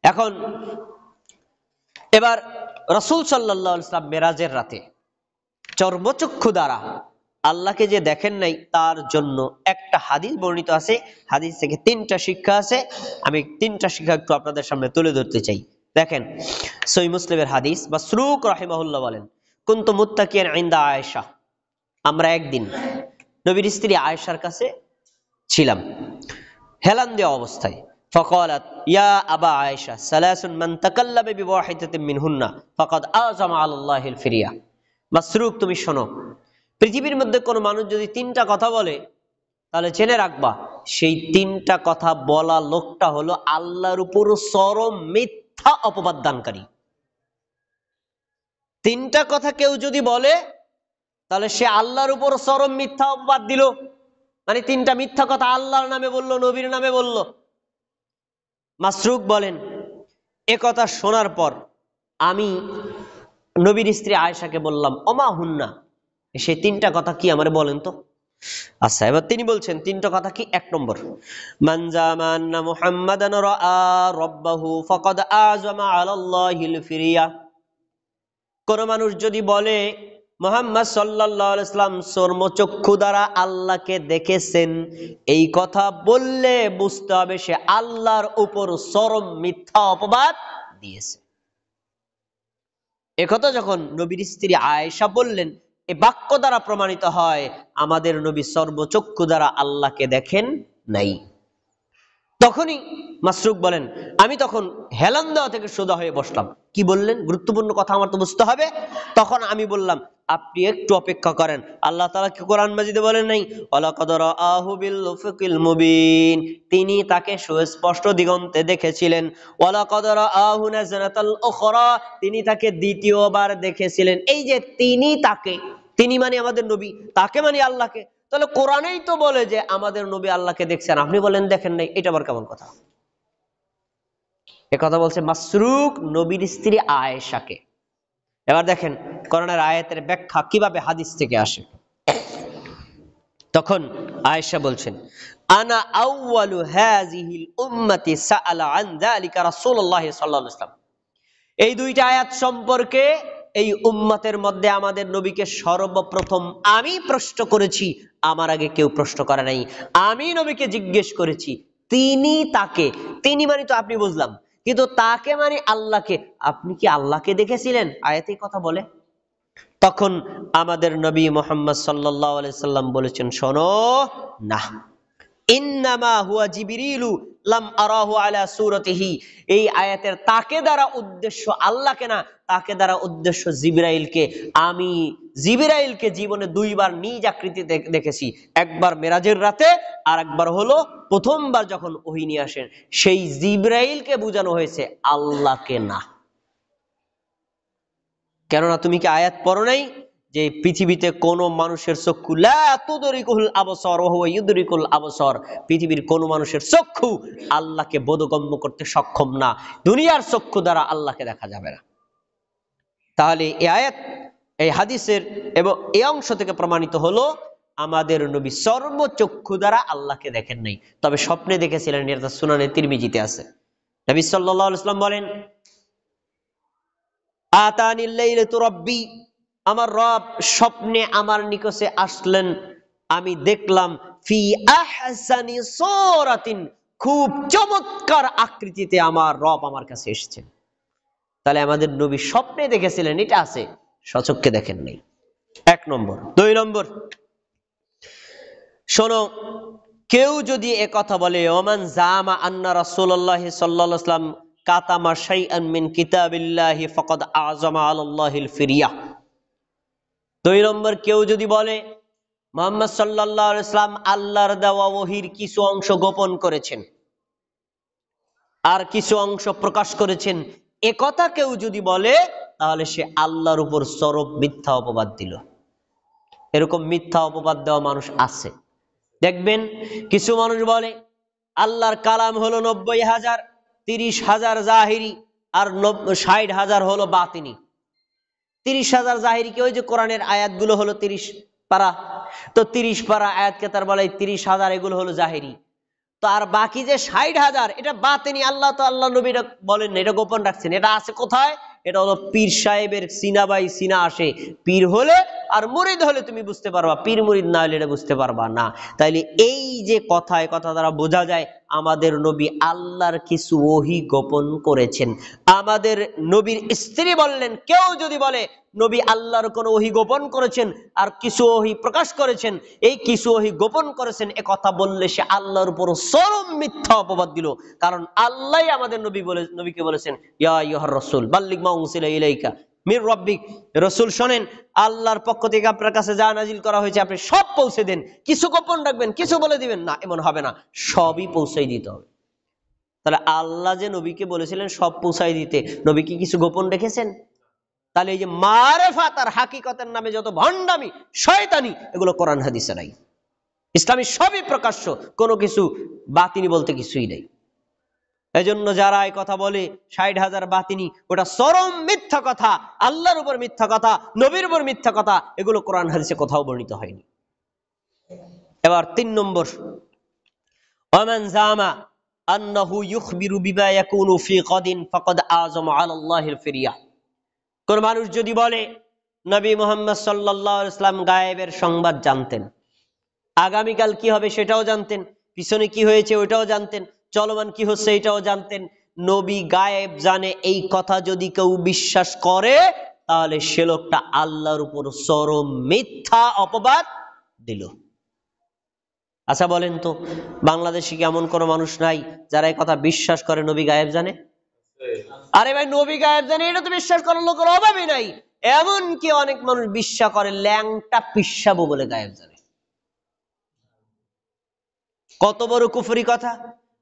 এখন এবার রাসূল সাল্লাল্লাহু আলাইহি ওয়াসাল্লাম মেরাজের রাতে চর্মচক্ষু দ্বারা আল্লাহকে যে দেখেন নাই, তার জন্য একটা হাদিস বর্ণিত আছে। হাদিস থেকে 3টা শিক্ষা আছে। আমি 3টা শিক্ষা একটু আপনাদের সামনে তুলে ধরতে চাই। দেখেন, সহিহ মুসলিমের হাদিস। মাসরুক রাহিমাহুল্লাহ বলেন, কুনতু মুত্তাকিয়ান ইনদা আয়েশা, আমরা একদিন নবীর স্ত্রী আয়েশার কাছে ছিলাম হেলান দেওয়া অবস্থায়। فقالت يا أبا عائشة ثلاث من تكلم بواحدة منهن فقد أعظم على الله الفرية। মাসরুক, তুমি শোনো, পৃথিবীর মধ্যে কোন মানুষ যদি 3টা কথা বলে, তাহলে জেনে রাখবা সেই 3টা কথা বলা লোকটা হলো আল্লাহর উপর চরম মিথ্যা অপবাদ দানকারী। 3টা কথা কেউ যদি বলে তাহলে সে আল্লাহর উপর চরম মিথ্যা অপবাদ দিল, মানে 3টা মিথ্যা কথা আল্লাহর নামে বলল, নবীর নামে বলল। মাসরুক বলেন, এ কথা শোনার পর আমি নবীর স্ত্রী আয়েশাকে বললাম, ওমা হুন্না, সেই 3টা কথা কি আমারে বলেন তো। আচ্ছা, এবার তিনি বলছেন 3টা কথা কি। 1 নম্বর, মান জামান্না মুহাম্মাদান রাআ রাব্বাহু ফাকাদ আযমা আলাল্লাহিল ফিরিয়া। কোন মানুষ যদি বলে মুহাম্মদ সাল্লাল্লাহু আলাইহি ওয়াসাল্লাম চর্মচক্ষু দ্বারা আল্লাহকে দেখেছেন, এই কথা বললে বুঝতে হবে সে আল্লাহর উপর চরম মিথ্যা অপবাদ দিয়েছে। একথা যখন নবীর স্ত্রী আয়েশা বললেন, এই বাক্য দ্বারা প্রমাণিত হয় আমাদের নবী চর্মচক্ষু দ্বারা আল্লাহকে দেখেন নাই। তখনই মাসরুক বলেন, আমি তখন হেলান দেওয়া থেকে সোজা হয়ে বসলাম। কি বললেন? গুরুত্বপূর্ণ কথা, আমার তো বুঝতে হবে। তখন আমি বললাম, আপনি একটু অপেক্ষা করেন। আল্লাহ তাআলা কি কোরআন মাজিদে বলেন নাই, ওয়ালাকাদ রাআহু বিল উফুকিল মুবিন, তিনি তাকে সুস্পষ্ট দিগন্তে দেখেছিলেন। ওয়ালাকাদ রাআহু নাজরাতাল উখরা, তিনি তাকে দ্বিতীয়বার দেখেছিলেন। এই যে তিনি তাকে, তিনি মানে আমাদের নবী, তাকে মানে আল্লাহকে। তাহলে কোরআনেই তো বলে যে আমাদের নবী আল্লাহকে দেখছেন, আপনি বলেন দেখেন নাই, এটা আবার কেমন কথা? এ কথা বলছে মাসরুক নবীর স্ত্রী আয়েশাকে। এবার দেখেন কোরআনের আয়াতের ব্যাখ্যা কিভাবে হাদিস থেকে আসে। তখন আয়েশা বলছেন, আনা আউয়ালু হাযিহিল উম্মতি সাআলা আন যালিকা রাসূলুল্লাহ সাল্লাল্লাহু আলাইহি ওয়াসাল্লাম। এই দুইটা আয়াত সম্পর্কে এই উম্মতের মধ্যে আমাদের নবীকে সর্বপ্রথম আমি প্রশ্ন করেছি, আমার আগে কেউ প্রশ্ন করে নাই। আমি নবীকে জিজ্ঞেস করেছি, তিনি তাকে, তিনি মানে তো আপনি বুঝলাম, কিন্তু তাকে মানে আল্লাহকে, আপনি কি আল্লাহকে দেখেছিলেন? আয়াতেই কথা বলে। তখন আমাদের নবী মুহাম্মদ সাল্লাল্লাহু আলাইহি সাল্লাম বলেছেন, শোনো না, ইন্নামা হুয়া জিবরিলু লাম আরাহু আলা সূরাতিহি। এই আয়াতের তাকে দ্বারা উদ্দেশ্য আল্লাহকে না, তাকে দ্বারা উদ্দেশ্য জিবরাইলকে। আমি জিবরাইলকে জীবনে দুইবার নিজ আকৃতিতে দেখেছি, একবার মেরাজের রাতে, আর একবার হলো প্রথমবার যখন ওহী নিয়ে আসেন। সেই জিবরাইলকে বোঝানো হয়েছে, আল্লাহকে না। কেননা তুমি কি আয়াত পড়ো নাই যে পৃথিবীতে কোন মানুষের চক্ষু লা তুদরিকুল আবসার ওয়া হুয়া ইউদরিকুল আবসার, পৃথিবীর কোন মানুষের চক্ষু আল্লাহকে বোধগম্য করতে সক্ষম না, দুনিয়ার চক্ষু দ্বারা আল্লাহকে দেখা যাবে না। তাহলে এই আয়াত, এই হাদিসের এবং এই অংশ থেকে প্রমাণিত হলো আমাদের নবী সর্বচক্ষু দ্বারা আল্লাহকে দেখেন নাই, তবে স্বপ্নে দেখেছিলেন। এটা সুনানে তিরমিজিতে আছে। নবী সাল্লাল্লাহু আলাইহি ওয়াসাল্লাম বলেন, আতানিল লাইলাতু রাব্বি, আমার রব স্বপ্নে আমার নিকটে আসলেন, আমি দেখলাম ফি আহসানি সূরাতিন, খুব চমৎকার আকৃতিতে আমার রব আমার কাছে এসেছেন। তাহলে আমাদের নবী স্বপ্নে দেখেছিলেন, এটা আছে, সচক্ষে দেখেন নাই। এক নম্বর। দুই নম্বর, শোনো, কেউ যদি এ কথা বলে, ওমান জামা আন্না রাসূলুল্লাহ সাল্লাল্লাহু আলাইহি ওয়াসাল্লাম কাতামা শাইআন মিন কিতাবিল্লাহি ফাকাদ আযমা আলাল্লাহিল ফিরিয়া। দুই নম্বর, কেউ যদি বলে মুহাম্মদ সাল্লাল্লাহু আলাইহি ওয়াসাল্লাম আল্লাহর দেওয়া ওহীর কিছু অংশ গোপন করেছেন আর কিছু অংশ প্রকাশ করেছেন, এ কথা কেউ যদি বলে, তাহলে সে আল্লাহর উপর চরম মিথ্যা অপবাদ দিল। এরকম মিথ্যা অপবাদ দেওয়া মানুষ আছে। দেখবেন কিছু মানুষ বলে আল্লাহর কালাম হলো 90,000, 30,000 জাহিরি আর 60,000 হলো বাতিনি। 30,000 জাহিরি কি? ওই যে কোরআনের আয়াতগুলো হলো 30 পারা, তো 30 পারা আয়াতকে তার বলে 30,000, এগুলো হলো জাহিরি। তো আর বাকি যে 60,000, এটা বাতিনি। আল্লাহ তো আল্লাহ নবী এটা বলেন, এটা গোপন রাখছেন। এটা আছে কোথায়? এটা হলো পীর সাহেবের সিনা বাই সিনা আসে। পীর হলে আর মুরিদ হলে তুমি বুঝতে পারবা, পীর মুরিদ না হলে এটা বুঝতে পারবা না। তাইলে এই যে কথা, এই কথা দ্বারা বোঝা যায় আমাদের নবী আল্লাহর কিছু ওহী গোপন করেছেন। আমাদের নবীর স্ত্রী বললেন, কেউ যদি বলে নবী আল্লাহর কোন ওহী গোপন করেছেন আর কিছু ওহী প্রকাশ করেছেন, এই কিছু ওহী গোপন করেছেন, এ কথা বললে সে আল্লাহর উপর চরম মিথ্যা অপবাদ দিল। কারণ আল্লাহ আমাদের নবীকে বলেছেন, ইয়া আইয়ুহার রাসূল বাল্লিগ মা উনজিলা ইলাইকা মির রাব্বিক, রাসূল শোনেন, আল্লাহর পক্ষ থেকে আপনার কাছে যা নাজিল করা হয়েছে আপনি সব পৌঁছে দেন। কিছু গোপন রাখবেন, কিছু বলে দিবেন না, এমন হবে না, সবই পৌঁছাই দিতে হবে। তাহলে আল্লাহ যে নবীকে বলেছিলেন সব পৌঁছাই দিতে, নবী কি কিছু গোপন রেখেছেন? তাহলে এই যে মারেফাত আর হাকিকতের নামে যত ভণ্ডামি শয়তানি, এগুলো কোরআন হাদিসে নাই। ইসলামী সবই প্রকাশ্য, কোনো কিছু বাতিনি বলতে কিছুই নেই। এজন্য যারা এই কথা বলে 60,000 বাতিনি, ওটা চরম মিথ্যা কথা, আল্লাহর উপর মিথ্যা কথা, নবীর উপর মিথ্যা কথা, এগুলো কোরআন হাদিসে কোথাও বর্ণিত হয়নি। এবার 3 নম্বর, ওমান জামা আন্নাহু ইউখবিরু বিমা ইয়াকুনু ফি গাদিন ফাকাদ আযমা আলাল্লাহিল ফিরিয়া। কোন মানুষ যদি বলে নবী মুহাম্মদ সাল্লাল্লাহু আলাইহি ওয়াসাল্লাম গায়েবের সংবাদ জানতেন, আগামীকাল কি হবে সেটাও জানতেন, পিছনে কি হয়েছে ওইটাও জানতেন, চলমান কি হচ্ছে এটাও জানতেন, নবী গায়েব জানে, এই কথা যদি কেউ বিশ্বাস করে, তাহলে সে লোকটা আল্লাহর উপর চরম মিথ্যা অপবাদ দিল। আচ্ছা বলেন তো, বাংলাদেশে কি এমন কোনো মানুষ নাই যারা এই কথা বিশ্বাস করে নবী গায়েব জানে? আরে ভাই, নবী গায়েব জানে এটা তো বিশ্বাস করার লোকের অভাবই নাই। এমন কি অনেক মানুষ বিশ্বাস করে ল্যাংটা পিসাবো বলে গায়েব জানে। কত বড় কুফরি কথা!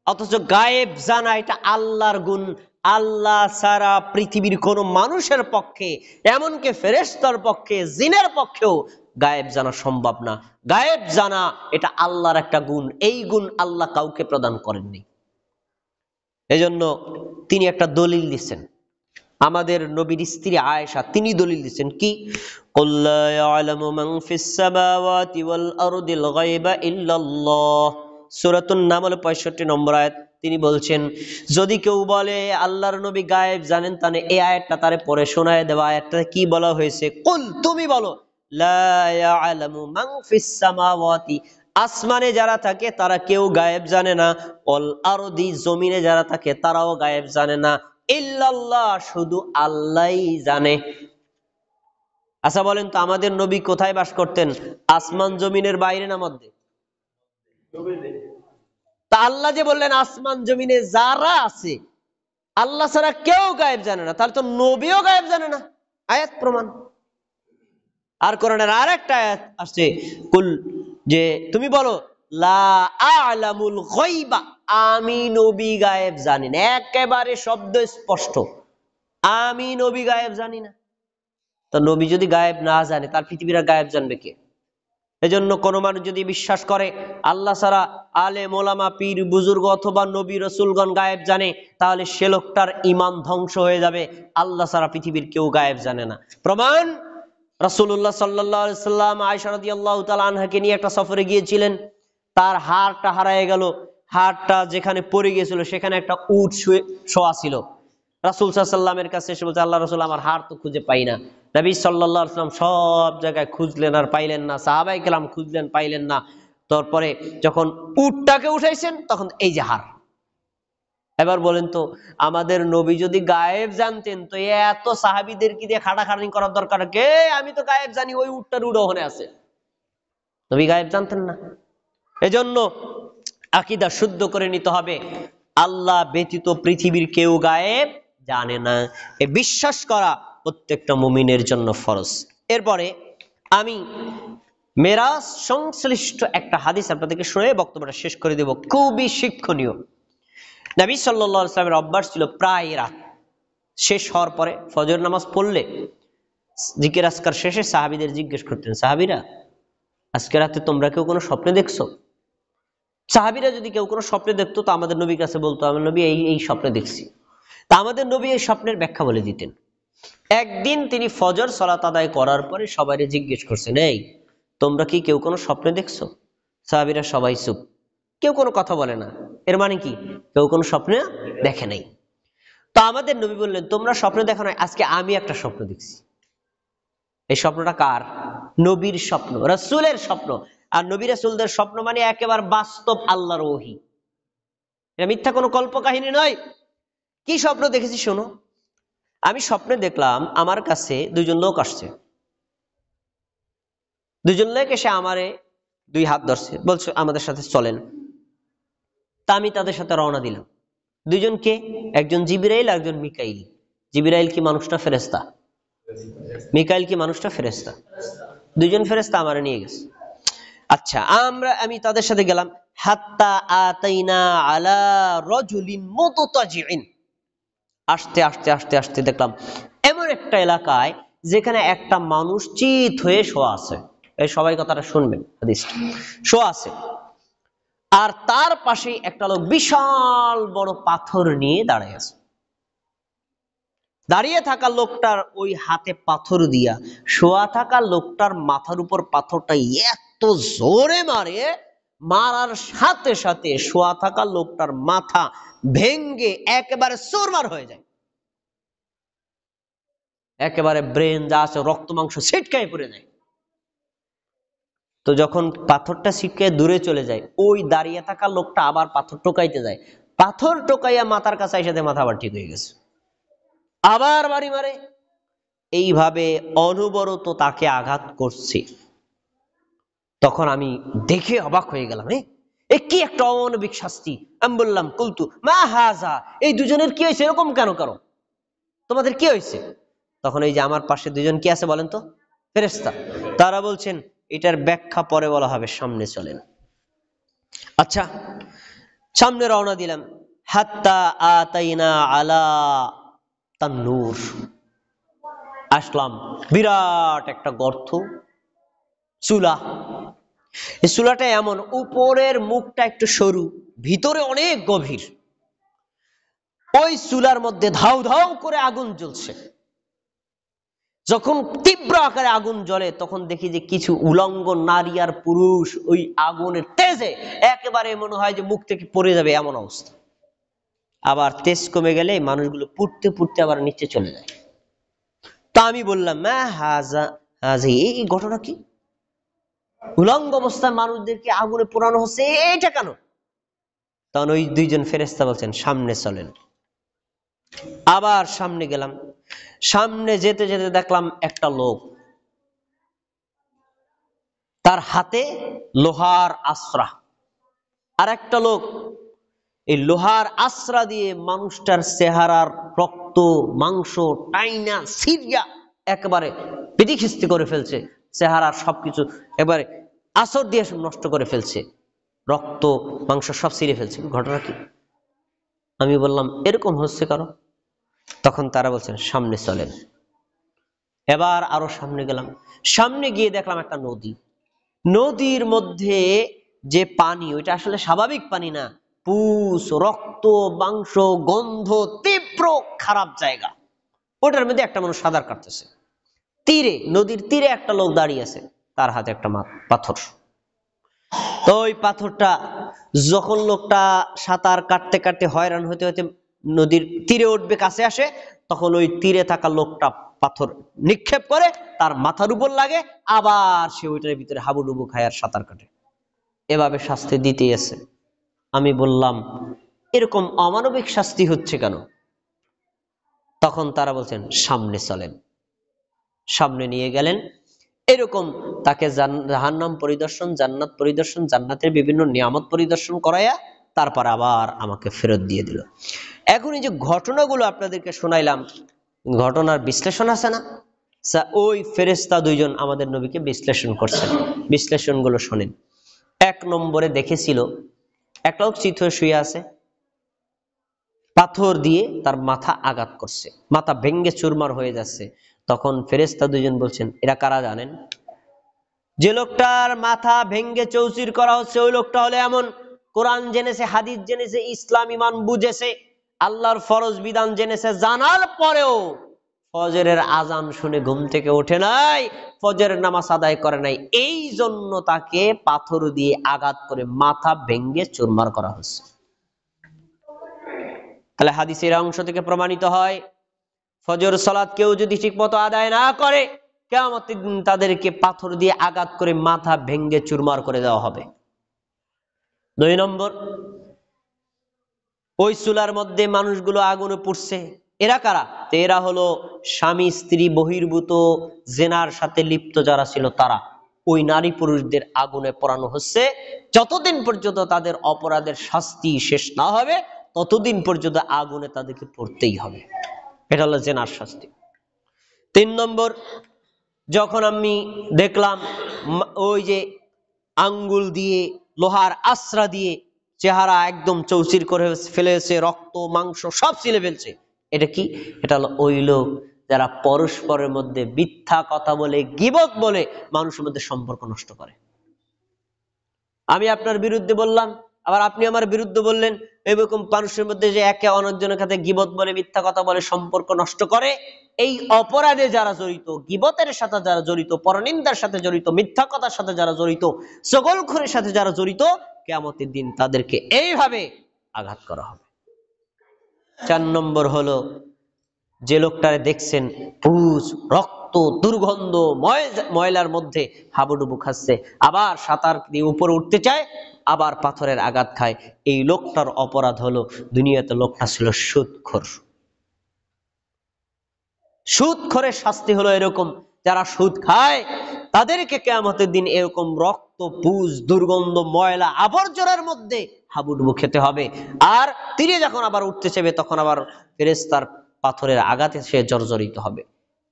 অথচ গায়েব জানা এটা আল্লাহর গুণ। আল্লাহ ছাড়া পৃথিবীর কোন মানুষের পক্ষে, এমনকি ফেরেশতার পক্ষে, জিনের পক্ষেও গায়েব জানা সম্ভব না। গায়েব জানা এটা আল্লাহর একটা গুণ, এই গুণ আল্লাহ কাউকে প্রদান করেননি। এজন্য তিনি একটা দলিল দিচ্ছেন। আমাদের নবীর স্ত্রী আয়েশা তিনি দলিল দিচ্ছেন কি, কুল লা ইয়ালামু মান ফিস সামাওয়াতি ওয়াল আরদিল গায়বা ইল্লাল্লাহ, সূরাতুন নামল 65 নম্বর আয়াত। তিনি বলছেন, যদি কেউ বলে আল্লাহর নবী গায়েব জানেন, তাহলে এই আয়াতটা তারে পড়ে শোনায় দেওয়া। আয়াতটা কি বলা হয়েছে? কুল, তুমি বলো, লা ইয়ালামু মান ফিস সামাওয়াতি, আসমানে যারা থাকে তারা কেউ গায়েব জানে না, ওয়াল আরদি, জমিনে যারা থাকে তারাও গায়েব জানে না, ইল্লাল্লাহ, শুধু আল্লাহই জানে। আচ্ছা বলেন তো, আমাদের নবী কোথায় বাস করতেন? আসমান জমিনের বাইরে না মধ্যে? তা আল্লাহ যে বললেন আসমান জমিনে যারা আছে আল্লাহ ছাড়া কেউ গায়েব জানে না, তাহলে তো নবীও গায়েব জানে না। আয়াত প্রমাণ। আর কোরআনের আর একটা আয়াত আসছে, কুল, যে তুমি বলো, লা আ'লামুল গায়বা, আমি নবী গায়েব জানি না। একেবারে শব্দ স্পষ্ট, আমি নবী গায়েব জানি না। তো নবী যদি গায়েব না জানে, তার পৃথিবীরা গায়েব জানবে কে? এজন্য কোন মানুষ যদি বিশ্বাস করে আল্লাহ ছাড়া আলেম ওলামা পীর বুজুর্গ অথবা নবী রসুলগণ গায়েব জানে, তাহলে সে লোকটার ঈমান ধ্বংস হয়ে যাবে। আল্লাহ ছাড়া পৃথিবীর কেউ গায়েব জানে না। প্রমাণ, রাসূলুল্লাহ সাল্লাল্লাহু আলাইহি সাল্লাম আয়েশা রাদিয়াল্লাহু তাআলা আনহাকে নিয়ে একটা সফরে গিয়েছিলেন। তার হাড়টা হারায় গেল। হাড়টা যেখানে পড়ে গিয়েছিল সেখানে একটা উট শোয়া ছিল। রাসূল সাল্লাল্লাহু আলাইহি সাল্লামের কাছে এসে বলছে, আল্লাহ রাসূল, আমার হাড় তো খুঁজে পাই না। নবী সাল্লাল্লাহু আলাইহি সাল্লাম সব জায়গায় খুঁজলেন আর পাইলেন না, সাহাবায়ে কেরাম খুঁজলেন পাইলেন না। তারপরে যখন উটটাকে উঠাইছেন তখন এই যে হাড়। এবার বলেন তো, আমাদের নবী যদি গায়েব জানতেন তো এত সাহাবীদের কি দিয়ে খাটাখাটনি করার দরকার? কে, আমি তো গায়েব জানি, ওই উটটার উড়ো ওখানে আছে। নবী গায়েব জানতেন না। এজন্য আকীদা শুদ্ধ করে নিতে হবে, আল্লাহ ব্যতীত পৃথিবীর কেউ গায়েব জানে না। এ বিশ্বাস করা প্রত্যেকটা মুমিনের জন্য ফরজ। এরপরে আমি মেরাজ সংশ্লিষ্ট একটা হাদিস আপনাদেরকে শুনে বক্তব্যটা শেষ করে দেব, খুবই শিক্ষণীয়। নবী সাল্লাল্লাহু আলাইহি ওয়াসাল্লামের অভ্যাস ছিল প্রায় রাত শেষ হওয়ার পরে ফজর নামাজ পড়লে জিকির আজকার শেষে সাহাবীদের জিজ্ঞেস করতেন, সাহাবীরা আজকে রাতে তোমরা কেউ কোনো স্বপ্নে দেখছো? সাহাবীরা যদি কেউ কোনো স্বপ্নে দেখতো তো আমাদের নবীর কাছে বলতো, আমার নবী এই এই স্বপ্নে দেখছি। তা আমাদের নবী এই স্বপ্নের ব্যাখ্যা বলে দিতেন। একদিন তিনি ফজর সালাত আদায় করার পরে সবাইকে জিজ্ঞেস করছেন, এই তোমরা কি কেউ কোনো স্বপ্নে দেখছো? সাহাবীরা সবাই চুপ, কেউ কোনো কথা বলে না। এর মানে কি? কেউ কোনো স্বপ্নে দেখে নাই। তো আমাদের নবী বললেন, তোমরা স্বপ্নে দেখো না, আজকে আমি একটা স্বপ্ন দেখছি। এই স্বপ্নটা কার? নবীর স্বপ্ন, রাসূলের স্বপ্ন। আর নবী রাসূলদের স্বপ্ন মানে একেবারে বাস্তব আল্লাহর ওহী, এটা মিথ্যা কোনো কল্প কাহিনী নয়। কি স্বপ্ন দেখেছি শোনো। আমি স্বপ্নে দেখলাম আমার কাছে দুইজন লোক আসছে। দুইজন লোক এসে আমারে দুই হাত ধরছে, বলছে আমাদের সাথে চলেন। তা আমি তাদের সাথে রওনা দিলাম। দুইজনকে, একজন জিবরাইল, একজন মিকাইল। জিবরাইল কি মানুষটা ফেরেশতা? মিকাইল কি মানুষটা ফেরেশতা? দুইজন ফেরেশতা আমারে নিয়ে গেছে। আচ্ছা, আমি তাদের সাথে গেলাম। হাত্তা আতাইনা আলা রাজুলিন মুততাজিইন। আস্তে আস্তে আস্তে আস্তে দেখলাম এমন একটা এলাকায় যেখানে একটা মানুষ চিত হয়ে শোয়া আছে। এই সবাই কথাটা শুনবেন, হাদিসটা শোয়া আছে। আর তার পাশে একটা লোক বিশাল বড় পাথর নিয়ে দাঁড়িয়ে আছে। দাঁড়িয়ে থাকা লোকটার ওই হাতে পাথর দিয়া শোয়া থাকা লোকটার মাথার উপর পাথরটা এত জোরে মারে, মারার সাথে সাথে শোয়া থাকা লোকটার মাথা ভেঙ্গে একেবারে চুরমার হয়ে যায়। একেবারে ব্রেন যা আছে রক্ত মাংস ছিটকায় পড়ে যায়। তো যখন পাথরটা ছিটকায় দূরে চলে যায়, ওই দাঁড়িয়ে থাকা লোকটা আবার পাথর টোকাইতে যায়। পাথর টোকাইয়া মাথার কাছে এসে মাথা আবার ঠিক হয়ে গেছে। আবার বাড়ি মারে। এইভাবে অনবরত তাকে আঘাত করছে। তখন আমি দেখে অবাক হয়ে গেলাম, কি একটা অমানবিক শাস্তি। আমি বললাম কুলতু মা হাজা, এই দুজনের কি হয়েছে, এরকম কেন করো, তোমাদের কি হয়েছে? তখন এই যে আমার পাশে দুজন কি আছে বলেন তো, ফেরেশতা। তারা বলছেন এটার ব্যাখ্যা পরে বলা হবে, সামনে চলেন। আচ্ছা, সামনে রওনা দিলাম। হাত্তা আতাইনা আলা তান্নুর, আসলাম বিরাট একটা গর্ত, চুলা। এই চুলাটা এমন, উপরের মুখটা একটু সরু, ভিতরে অনেক গভীর। ওই চুলার মধ্যে ধাউ ধাউ করে আগুন জ্বলছে। যখন তীব্র আকারে আগুন জ্বলে তখন দেখি যে কিছু উলঙ্গ নারী আর পুরুষ ওই আগুনের তেজে একেবারে মনে হয় যে মুখ থেকে পড়ে যাবে, এমন অবস্থা। আবার তেজ কমে গেলে মানুষগুলো পুড়তে পুড়তে আবার নিচে চলে যায়। তা আমি বললাম মা হাজা হাজি, এই ঘটনা কি? উলঙ্গ অবস্থায় মানুষদেরকে আগুনে পোড়ানো হচ্ছে, এটা কেন? তখন ওই দুইজন ফেরেশতা বলছেন সামনে চলেন। আবার সামনে গেলাম। সামনে যেতে যেতে দেখলাম একটা লোক, তার হাতে লোহার আশ্রা। আর একটা লোক এই লোহার আশ্রা দিয়ে মানুষটার চেহারার রক্ত মাংস টাইনা সিরিয়া একেবারে বিধিখিস্তি করে ফেলছে, চেহারার সবকিছু এবারে আসর দিয়ে নষ্ট করে ফেলছে, রক্ত মাংস সব ছিঁড়ে ফেলছে। ঘটনা কি? আমি বললাম এরকম হচ্ছে কারো? তখন তারা বলছেন সামনে চলেন। এবার আরো সামনে গেলাম। সামনে গিয়ে দেখলাম একটা নদী। নদীর মধ্যে যে পানি, ওইটা আসলে স্বাভাবিক পানি না, পুষ রক্ত মাংস গন্ধ, তীব্র খারাপ জায়গা। ওটার মধ্যে একটা মানুষ সাঁতার কাটতেছে। তীরে, নদীর তীরে একটা লোক দাঁড়িয়ে আছে, তার হাতে একটা পাথর। তো ওই পাথরটা যখন লোকটা সাঁতার কাটতে কাটতে হয়রান হতে হতে নদীর তীরে উঠবে, কাছে আসে, তখন ওই তীরে থাকা লোকটা পাথর নিক্ষেপ করে তার মাথার উপর লাগে, আবার সে ওইটার ভিতরে হাবুডুবু খায় আর সাঁতার কাটে। এভাবে শাস্তি দিতেই আছে। আমি বললাম এরকম অমানবিক শাস্তি হচ্ছে কেন? তখন তারা বলছেন সামনে চলেন। সামনে নিয়ে গেলেন। এরকম তাকে জাহান্নাম পরিদর্শন, জান্নাত পরিদর্শন, জান্নাতের বিভিন্ন নিয়ামত পরিদর্শন করায়া তারপর আবার আমাকে ফেরত দিয়ে দিল। এখন এই যে ঘটনাগুলো আপনাদেরকে শোনাইলাম, ঘটনার বিশ্লেষণ আছে না? ওই ফেরেশতা দুইজন আমাদের নবীকে বিশ্লেষণ করছেন। বিশ্লেষণগুলো শোনেন। 1 নম্বরে দেখেছিল একটা লোক চিত হয়ে শুয়ে আছে, পাথর দিয়ে তার মাথা আঘাত করছে, মাথা ভেঙ্গে চুরমার হয়ে যাচ্ছে। তখন ফেরেশতা দুইজন বলছেন এরা কারা জানেন? যে লোকটার মাথা ভেঙ্গে চৌচির করা হচ্ছে ওই লোকটা হলে এমন কোরআন জেনেছে, হাদিস জেনেছে, ইসলাম ইমান বুঝেছে, আল্লাহর ফরজ বিধান জেনেছে, জানার পরেও ফজরের আজান শুনে ঘুম থেকে ওঠে নাই, ফজরের নামাজ আদায় করে নাই, এই জন্য তাকে পাথর দিয়ে আঘাত করে মাথা ভেঙ্গে চুরমার করা হচ্ছে। তাহলে হাদিসের অংশ থেকে প্রমাণিত হয় ফজর সালাত কেউ যদি ঠিকমতো আদায় না করে, কিয়ামতের দিন তাদেরকে পাথর দিয়ে আঘাত করে মাথা ভেঙ্গে চুরমার করে দেওয়া হবে। 2 নম্বর, ওই চুলার মধ্যে মানুষগুলো আগুনে পুড়ছে, এরা কারা? এরা হলো স্বামী স্ত্রী বহির্ভূত জেনার সাথে লিপ্ত যারা ছিল, তারা ওই নারী পুরুষদের আগুনে পোড়ানো হচ্ছে। যতদিন পর্যন্ত তাদের অপরাধের শাস্তি শেষ না হবে ততদিন পর্যন্ত আগুনে তাদেরকে পড়তেই হবে। এটা হলো জেনার শাস্তি। 3 নম্বর, যখন আমি দেখলাম ওই যে আঙ্গুল দিয়ে লোহার আশ্রা দিয়ে চেহারা একদম চৌচির করে ফেলেছে, রক্ত মাংস সব ছিলে ফেলছে, এটা কি? এটা হলো ওই লোক যারা পরস্পরের মধ্যে মিথ্যা কথা বলে, গীবত বলে মানুষের মধ্যে সম্পর্ক নষ্ট করে। আমি আপনার বিরুদ্ধে বললাম, আবার আপনি আমার বিরুদ্ধে বললেন, এরকম মানুষের মধ্যে যে একে অন্যজনের সাথে গীবত বলে, মিথ্যা কথা বলে সম্পর্ক নষ্ট করে, এই অপরাধে যারা জড়িত, গীবতের সাথে যারা জড়িত, পরনিন্দার সাথে জড়িত, মিথ্যা কথার সাথে যারা জড়িত, চগলখড়ির সাথে যারা জড়িত, কিয়ামতের দিন তাদেরকে এইভাবে আঘাত করা হবে। 4 নম্বর হলো যে লোকটারে দেখছেন পুষ রক্ত দুর্গন্ধ ময়লার মধ্যে হাবুডুবু খাচ্ছে, আবার সাঁতার দিয়ে উপরে উঠতে চায়, আবার পাথরের আঘাত খায়। এই লোকটার অপরাধ হলো দুনিয়াতে লোকটা ছিল সুদখোর। সুদখোরের শাস্তি হলো এরকম, যারা সুদ খায় তাদেরকে কিয়ামতের দিন এরকম রক্ত, পুজ, দুর্গন্ধ, ময়লা, আবর্জনার মধ্যে হাবুডুবু খেতে হবে। আর তীরে যখন আবার উঠতে চাইবে তখন আবার ফেরেশতার পাথরের আঘাতে সে জর্জরিত হবে।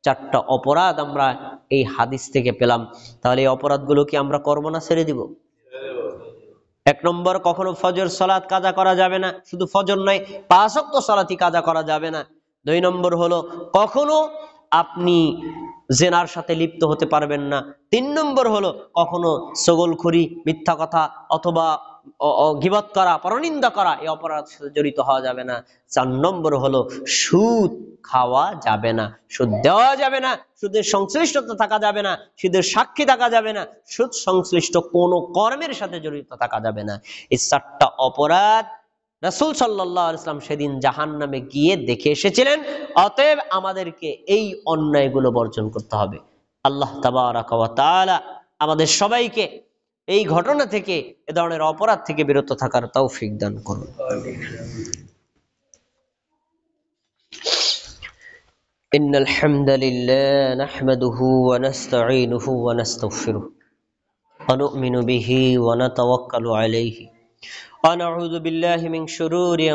4টা অপরাধ আমরা এই হাদিস থেকে পেলাম। তাহলে এই অপরাধগুলো কি আমরা করবো না ছেড়ে দিব? 1 নম্বর, কখনো ফজর সালাত কাজা করা যাবে না। শুধু ফজর নয়, 5 ওয়াক্ত সালাতই কাজা করা যাবে না। 2 নম্বর হলো কখনো আপনি জেনার সাথে লিপ্ত হতে পারবেন না। 3 নম্বর হলো কখনো ছগলখুরি, মিথ্যা কথা অথবা গীবত করা, পরনিন্দা করা, এই অপরাধের সাথে জড়িত হওয়া যাবে না। 4 নম্বর হলো সুদ খাওয়া যাবে না, সুদ দেওয়া যাবে না, সুদের সংশ্লিষ্টতা থাকা যাবে না, সুদের সাক্ষী থাকা যাবে না, সুদ সংশ্লিষ্ট কোনো কর্মের সাথে জড়িত থাকা যাবে না। এই 4টা অপরাধ রাসূল সাল্লাল্লাহু আলাইহি ওয়াসাল্লাম সেদিন জাহান্নামে গিয়ে দেখে এসেছিলেন। অতএব আমাদেরকে এই অন্যায়গুলো বর্জন করতে হবে। আল্লাহ তাবারাকা ওয়া তাআলা আমাদের সবাইকে এই ঘটনা থেকে, এ ধরনের অপরাধ থেকে বিরত থাকার তৌফিক দান করুন। ইন্নাল হামদালিল্লাহ নাহমাদুহু ওয়া নাস্তাঈনুহু ওয়া নাস্তাগফিরুহু ওয়া নু'মিনু বিহি ওয়া নাতাওয়াক্কালু আলাইহি ওয়া নাউযু বিল্লাহি মিন শুরুরি